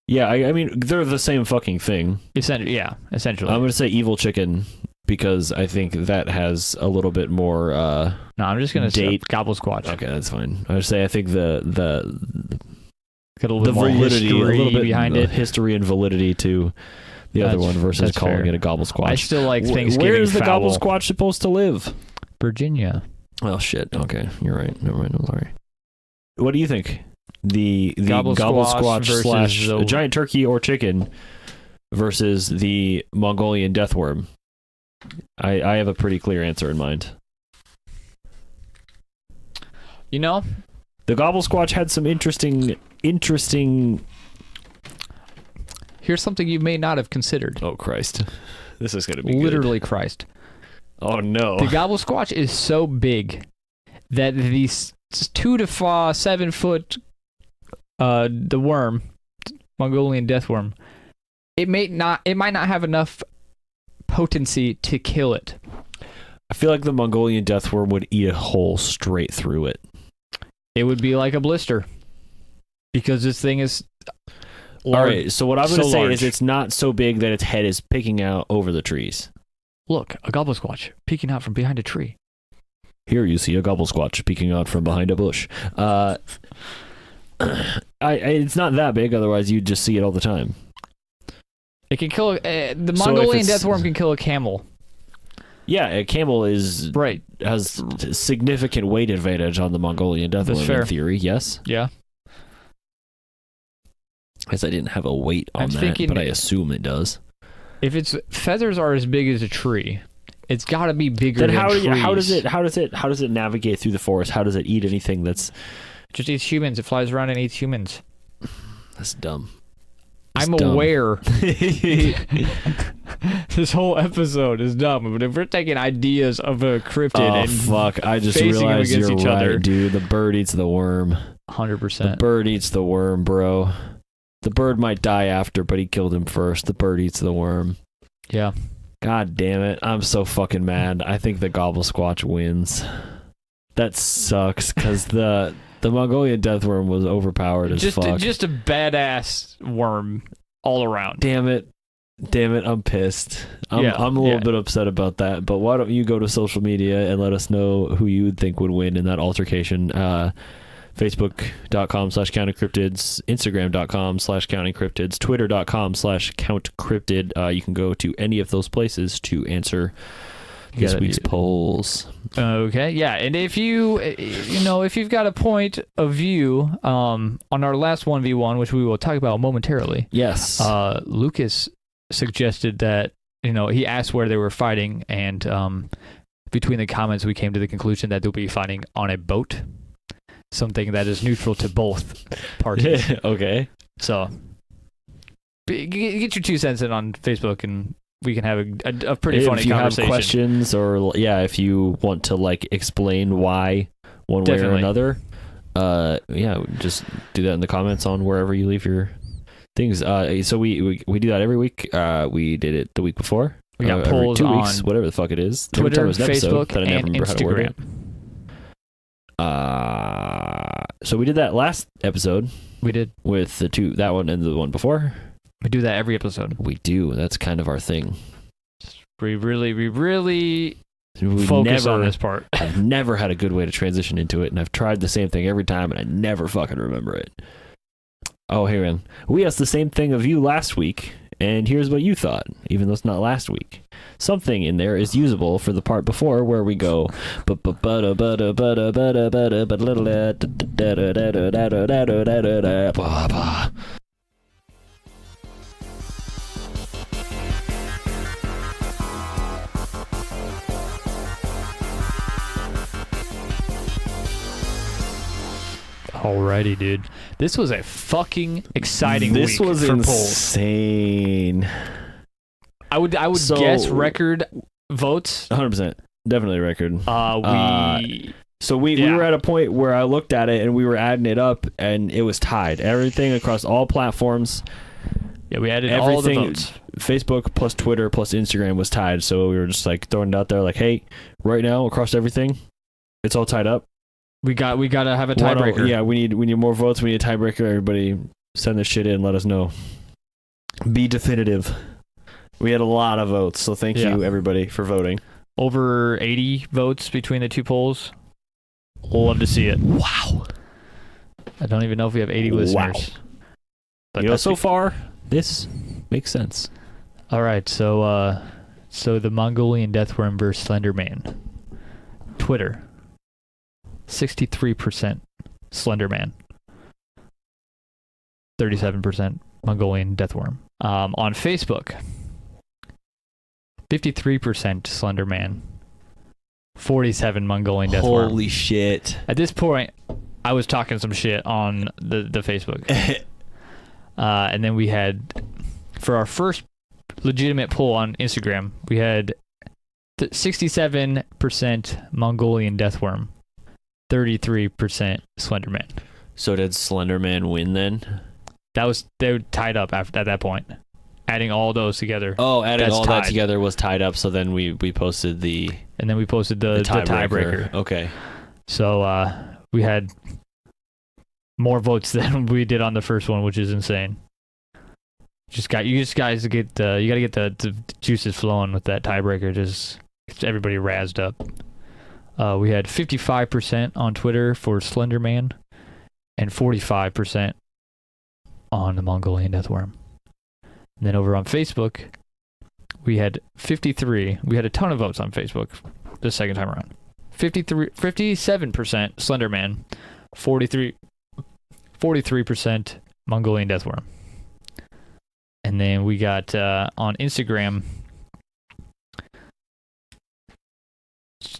[SPEAKER 2] Yeah, I mean, they're the same fucking thing.
[SPEAKER 3] Essentially.
[SPEAKER 2] I'm going to say evil chicken because I think that has a little bit more
[SPEAKER 3] No, I'm just going to say Gobblesquatch.
[SPEAKER 2] Okay, that's fine. I would say I think the
[SPEAKER 3] got a little bit more
[SPEAKER 2] validity,
[SPEAKER 3] history
[SPEAKER 2] a little bit
[SPEAKER 3] behind it.
[SPEAKER 2] History and validity to the other one versus calling
[SPEAKER 3] fair.
[SPEAKER 2] it a Gobblesquatch.
[SPEAKER 3] I still like Thanksgiving
[SPEAKER 2] Where is the
[SPEAKER 3] fowl.
[SPEAKER 2] Gobblesquatch supposed to live?
[SPEAKER 3] Virginia.
[SPEAKER 2] Oh shit. Okay, you're right. Never mind. I'm sorry. What do you think? The
[SPEAKER 3] Gobblesquatch
[SPEAKER 2] slash
[SPEAKER 3] versus
[SPEAKER 2] giant turkey or chicken versus the Mongolian deathworm? I have a pretty clear answer in mind.
[SPEAKER 3] You know,
[SPEAKER 2] the Gobblesquatch had some interesting.
[SPEAKER 3] Here's something you may not have consideed.
[SPEAKER 2] Oh Christ, this is gonna be
[SPEAKER 3] literally
[SPEAKER 2] good.
[SPEAKER 3] Christ.
[SPEAKER 2] Oh no.
[SPEAKER 3] The Gobblesquatch is so big that these 2 to 7 foot the worm, Mongolian deathworm, it might not have enough potency to kill it.
[SPEAKER 2] I feel like the Mongolian deathworm would eat a hole straight through it.
[SPEAKER 3] It would be like a blister because this thing is large.
[SPEAKER 2] All right, so what I'm going to say
[SPEAKER 3] large.
[SPEAKER 2] is it's not so big that its head is picking out over the trees.
[SPEAKER 3] Look, a Gobblesquatch peeking out from behind a tree.
[SPEAKER 2] Here you see a Gobblesquatch peeking out from behind a bush. It's not that big, otherwise you'd just see it all the time.
[SPEAKER 3] It can kill the Mongolian deathworm can kill a camel.
[SPEAKER 2] Yeah, a camel has significant weight advantage on the Mongolian deathworm in theory. Yes.
[SPEAKER 3] Yeah.
[SPEAKER 2] I guess I didn't have a weight on that, but I assume it does.
[SPEAKER 3] If its feathers are as big as a tree, it's got to be bigger
[SPEAKER 2] then
[SPEAKER 3] than trees.
[SPEAKER 2] How does it navigate through the forest? How does it eat anything that's
[SPEAKER 3] just eats humans? It flies around and eats humans.
[SPEAKER 2] That's dumb.
[SPEAKER 3] I'm aware. This whole episode is dumb, but if we're taking ideas of a cryptid
[SPEAKER 2] fuck! I just
[SPEAKER 3] facing
[SPEAKER 2] realized
[SPEAKER 3] them against
[SPEAKER 2] you're
[SPEAKER 3] each
[SPEAKER 2] right,
[SPEAKER 3] other,
[SPEAKER 2] dude. The bird eats the worm.
[SPEAKER 3] 100%.
[SPEAKER 2] The bird eats the worm, bro. The bird might die after, but he killed him first. The bird eats the worm.
[SPEAKER 3] Yeah.
[SPEAKER 2] God damn it! I'm so fucking mad. I think the Gobblesquatch wins. That sucks because the Mongolian deathworm was overpowered as fuck.
[SPEAKER 3] Just a badass worm all around.
[SPEAKER 2] Damn it, I'm pissed. I'm a little bit upset about that, but why don't you go to social media and let us know who you would think would win in that altercation. Facebook.com/countingcryptids, Instagram.com/countingcryptids, Twitter.com/countcryptid. You can go to any of those places to answer this week's polls.
[SPEAKER 3] Okay, yeah, and if if you've got a point of view on our last 1v1, which we will talk about momentarily.
[SPEAKER 2] Yes.
[SPEAKER 3] Lucas suggested that he asked where they were fighting, and between the comments we came to the conclusion that they'll be fighting on a boat, something that is neutral to both parties.
[SPEAKER 2] Okay.
[SPEAKER 3] So get your 2 cents in on Facebook and we can have a pretty funny conversation. If you have
[SPEAKER 2] questions or if you want to explain why one way or another, just do that in the comments on wherever you leave your things. So we do that every week. We did it the week before.
[SPEAKER 3] We got polls
[SPEAKER 2] 2
[SPEAKER 3] on
[SPEAKER 2] weeks, whatever the fuck it is.
[SPEAKER 3] Twitter, Facebook,
[SPEAKER 2] that I never
[SPEAKER 3] and
[SPEAKER 2] remember
[SPEAKER 3] Instagram.
[SPEAKER 2] How to word it. So we did that last episode.
[SPEAKER 3] We did
[SPEAKER 2] with that one and the one before.
[SPEAKER 3] We do that every episode.
[SPEAKER 2] We do. That's kind of our thing.
[SPEAKER 3] We really focus on this part.
[SPEAKER 2] I've never had a good way to transition into it, and I've tried the same thing every time, and I never fucking remember it. Oh, hey, man. We asked the same thing of you last week, and here's what you thought, even though it's not last week. Something in there is usable for the part before where we go.
[SPEAKER 3] Alrighty, dude. This was a fucking exciting week.
[SPEAKER 2] This was insane.
[SPEAKER 3] I would guess record votes.
[SPEAKER 2] 100%. Definitely record. So we were at a point where I looked at it and we were adding it up and it was tied. Everything across all platforms.
[SPEAKER 3] Yeah, we added all the votes.
[SPEAKER 2] Facebook plus Twitter plus Instagram was tied. So we were just throwing it out there hey, right now across everything, it's all tied up.
[SPEAKER 3] We got to have a tiebreaker.
[SPEAKER 2] Yeah, we need more votes. We need a tiebreaker. Everybody send this shit in. Let us know. Be definitive. We had a lot of votes, so thank you everybody for voting.
[SPEAKER 3] Over 80 votes between the two polls. We'll love to see it.
[SPEAKER 2] Wow.
[SPEAKER 3] I don't even know if we have 80 listeners. But
[SPEAKER 2] so far, this makes sense.
[SPEAKER 3] All right, so the Mongolian deathworm versus Slender Man. Twitter. 63% Slender Man. 37% Mongolian deathworm. On Facebook. 53% Slender Man. 47 Mongolian deathworm.
[SPEAKER 2] Holy shit.
[SPEAKER 3] At this point, I was talking some shit on the Facebook. And then we had, for our first legitimate poll on Instagram, we had 67% Mongolian deathworm, 33% Slenderman.
[SPEAKER 2] So did Slenderman win then?
[SPEAKER 3] They were tied up at that point. Adding all those together.
[SPEAKER 2] Oh, adding all that
[SPEAKER 3] tied.
[SPEAKER 2] together was tied up. So then we posted the
[SPEAKER 3] tiebreaker.
[SPEAKER 2] Okay.
[SPEAKER 3] So we had more votes than we did on the first one, which is insane. You got to get the juices flowing with that tiebreaker. Just everybody razzed up. We had 55% on Twitter for Slenderman, and 45% on the Mongolian deathworm. And then over on Facebook, we had 53. We had a ton of votes on Facebook the second time around. 57% Slenderman, 43% Mongolian deathworm. And then we got on Instagram,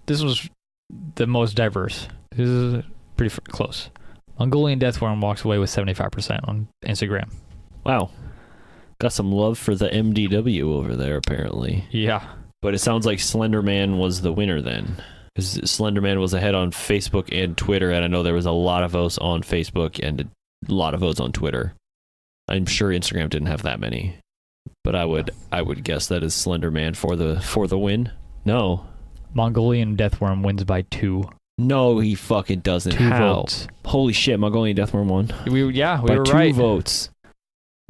[SPEAKER 3] this was the most diverse. This is pretty close. Mongolian deathworm walks away with 75% on Instagram.
[SPEAKER 2] Wow. Got some love for the MDW over there, apparently.
[SPEAKER 3] Yeah.
[SPEAKER 2] But it sounds like Slenderman was the winner then. Because Slenderman was ahead on Facebook and Twitter, and I know there was a lot of votes on Facebook and a lot of votes on Twitter. I'm sure Instagram didn't have that many. But I would guess that is Slenderman for the win. No.
[SPEAKER 3] Mongolian deathworm wins by 2.
[SPEAKER 2] No, he fucking doesn't.
[SPEAKER 3] 2
[SPEAKER 2] How?
[SPEAKER 3] votes.
[SPEAKER 2] Holy shit, Mongolian deathworm won.
[SPEAKER 3] We were
[SPEAKER 2] by
[SPEAKER 3] right.
[SPEAKER 2] 2 votes.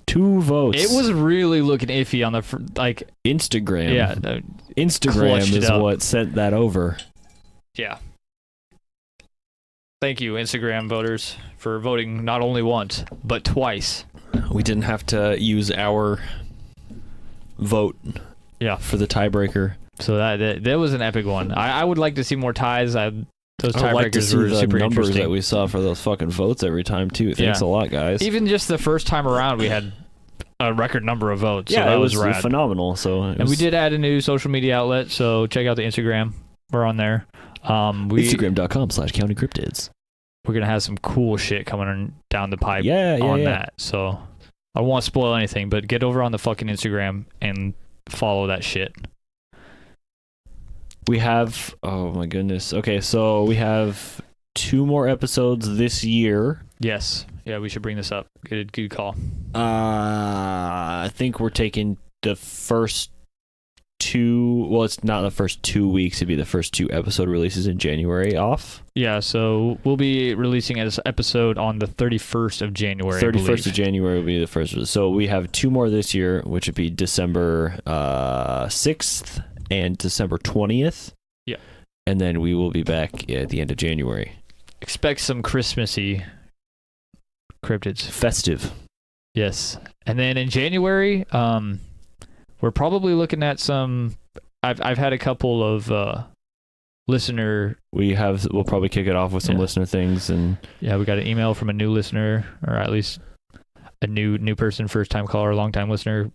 [SPEAKER 2] 2 votes.
[SPEAKER 3] It was really looking iffy on the
[SPEAKER 2] Instagram.
[SPEAKER 3] Yeah.
[SPEAKER 2] Instagram is what sent that over.
[SPEAKER 3] Yeah. Thank you, Instagram voters, for voting not only once, but twice.
[SPEAKER 2] We didn't have to use our vote for the tiebreaker.
[SPEAKER 3] So that was an epic one. I would like to see more ties. Those tiebreakers
[SPEAKER 2] like to see
[SPEAKER 3] were
[SPEAKER 2] the
[SPEAKER 3] super
[SPEAKER 2] numbers
[SPEAKER 3] interesting.
[SPEAKER 2] that we saw for those fucking votes every time, too. Thanks a lot, guys.
[SPEAKER 3] Even just the first time around, we had a record number of votes.
[SPEAKER 2] Yeah,
[SPEAKER 3] so that
[SPEAKER 2] it was
[SPEAKER 3] rad.
[SPEAKER 2] phenomenal. And
[SPEAKER 3] we did add a new social media outlet, so check out the Instagram. We're on there.
[SPEAKER 2] Instagram.com/Counting Cryptids.
[SPEAKER 3] We're going to have some cool shit coming down the pipe
[SPEAKER 2] on
[SPEAKER 3] that. So I don't want to spoil anything, but get over on the fucking Instagram and follow that shit.
[SPEAKER 2] We have, oh my goodness. Okay, so we have 2 more episodes this year.
[SPEAKER 3] Yes. Yeah, we should bring this up. Good call.
[SPEAKER 2] I think we're taking the first 2, well, it's not the first 2 weeks, it'd be the first 2 episode releases in January off.
[SPEAKER 3] Yeah, so we'll be releasing this episode on the 31st of January.
[SPEAKER 2] 31st of January will be the first. So we have 2 more this year, which would be December 6th and December 20th.
[SPEAKER 3] Yeah.
[SPEAKER 2] And then we will be back at the end of January.
[SPEAKER 3] Expect some Christmassy cryptids.
[SPEAKER 2] Festive.
[SPEAKER 3] Yes. And then in January, we're probably looking at some. I've had a couple of listener.
[SPEAKER 2] We'll probably kick it off with some listener things, and
[SPEAKER 3] we got an email from a new listener, or at least a new person, first time caller, long time listener.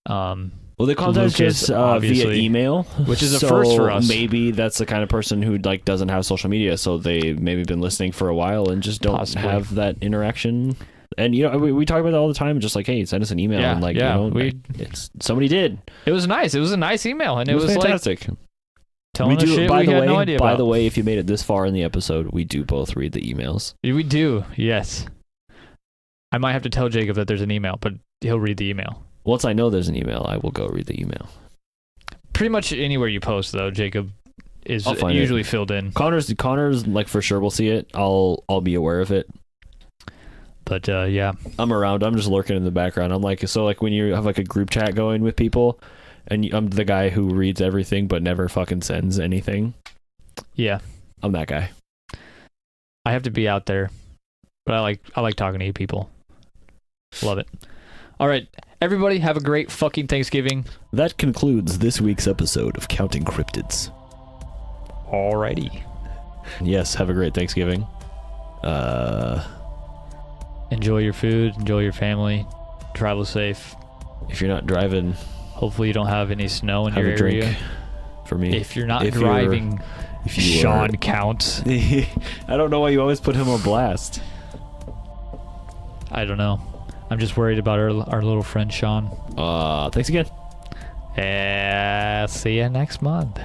[SPEAKER 2] Well, they contact us via email,
[SPEAKER 3] which is a first for us.
[SPEAKER 2] Maybe that's the kind of person who doesn't have social media, so they maybe been listening for a while and just don't have that interaction. And we talk about it all the time, just hey, send us an email, somebody did.
[SPEAKER 3] It was nice. It was a nice email, and it was
[SPEAKER 2] fantastic.
[SPEAKER 3] Telling us shit we had no idea about.
[SPEAKER 2] By the way, if you made it this far in the episode, we do both read the emails.
[SPEAKER 3] We do, yes. I might have to tell Jacob that there's an email, but he'll read the email.
[SPEAKER 2] Once I know there's an email, I will go read the email.
[SPEAKER 3] Pretty much anywhere you post, though, Jacob is usually filled in.
[SPEAKER 2] Connor's for sure will see it. I'll be aware of it.
[SPEAKER 3] But yeah.
[SPEAKER 2] I'm around. I'm just lurking in the background. I'm like, so like when you have like a group chat going with people, and I'm the guy who reads everything but never fucking sends anything.
[SPEAKER 3] Yeah.
[SPEAKER 2] I'm that guy.
[SPEAKER 3] I have to be out there, but I like talking to you people. Love it. All right, everybody, have a great fucking Thanksgiving.
[SPEAKER 2] That concludes this week's episode of Counting Cryptids.
[SPEAKER 3] Alrighty.
[SPEAKER 2] Yes, have a great Thanksgiving.
[SPEAKER 3] Enjoy your food. Enjoy your family. Travel safe.
[SPEAKER 2] If you're not driving,
[SPEAKER 3] hopefully you don't have any snow in
[SPEAKER 2] have
[SPEAKER 3] your
[SPEAKER 2] a drink
[SPEAKER 3] area.
[SPEAKER 2] For me.
[SPEAKER 3] If you're not driving, Sean counts.
[SPEAKER 2] I don't know why you always put him on blast.
[SPEAKER 3] I don't know. I'm just worried about our little friend Sean.
[SPEAKER 2] Thanks again.
[SPEAKER 3] See you next month.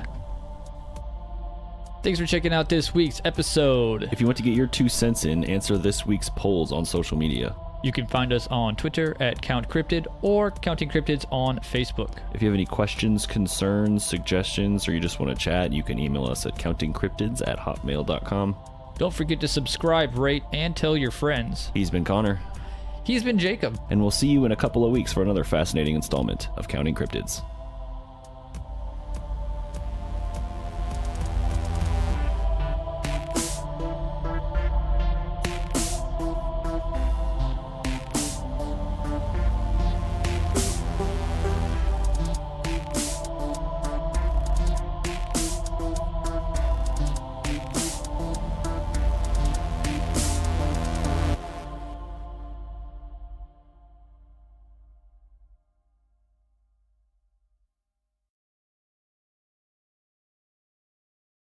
[SPEAKER 3] Thanks for checking out this week's episode.
[SPEAKER 2] If you want to get your 2 cents in, answer this week's polls on social media.
[SPEAKER 3] You can find us on Twitter at Count Cryptid or Counting Cryptids on Facebook.
[SPEAKER 2] If you have any questions, concerns, suggestions, or you just want to chat, you can email us at countingcryptids@hotmail.com.
[SPEAKER 3] Don't forget to subscribe, rate, and tell your friends.
[SPEAKER 2] He's been Connor.
[SPEAKER 3] He's been Jacob.
[SPEAKER 2] And we'll see you in a couple of weeks for another fascinating installment of Counting Cryptids.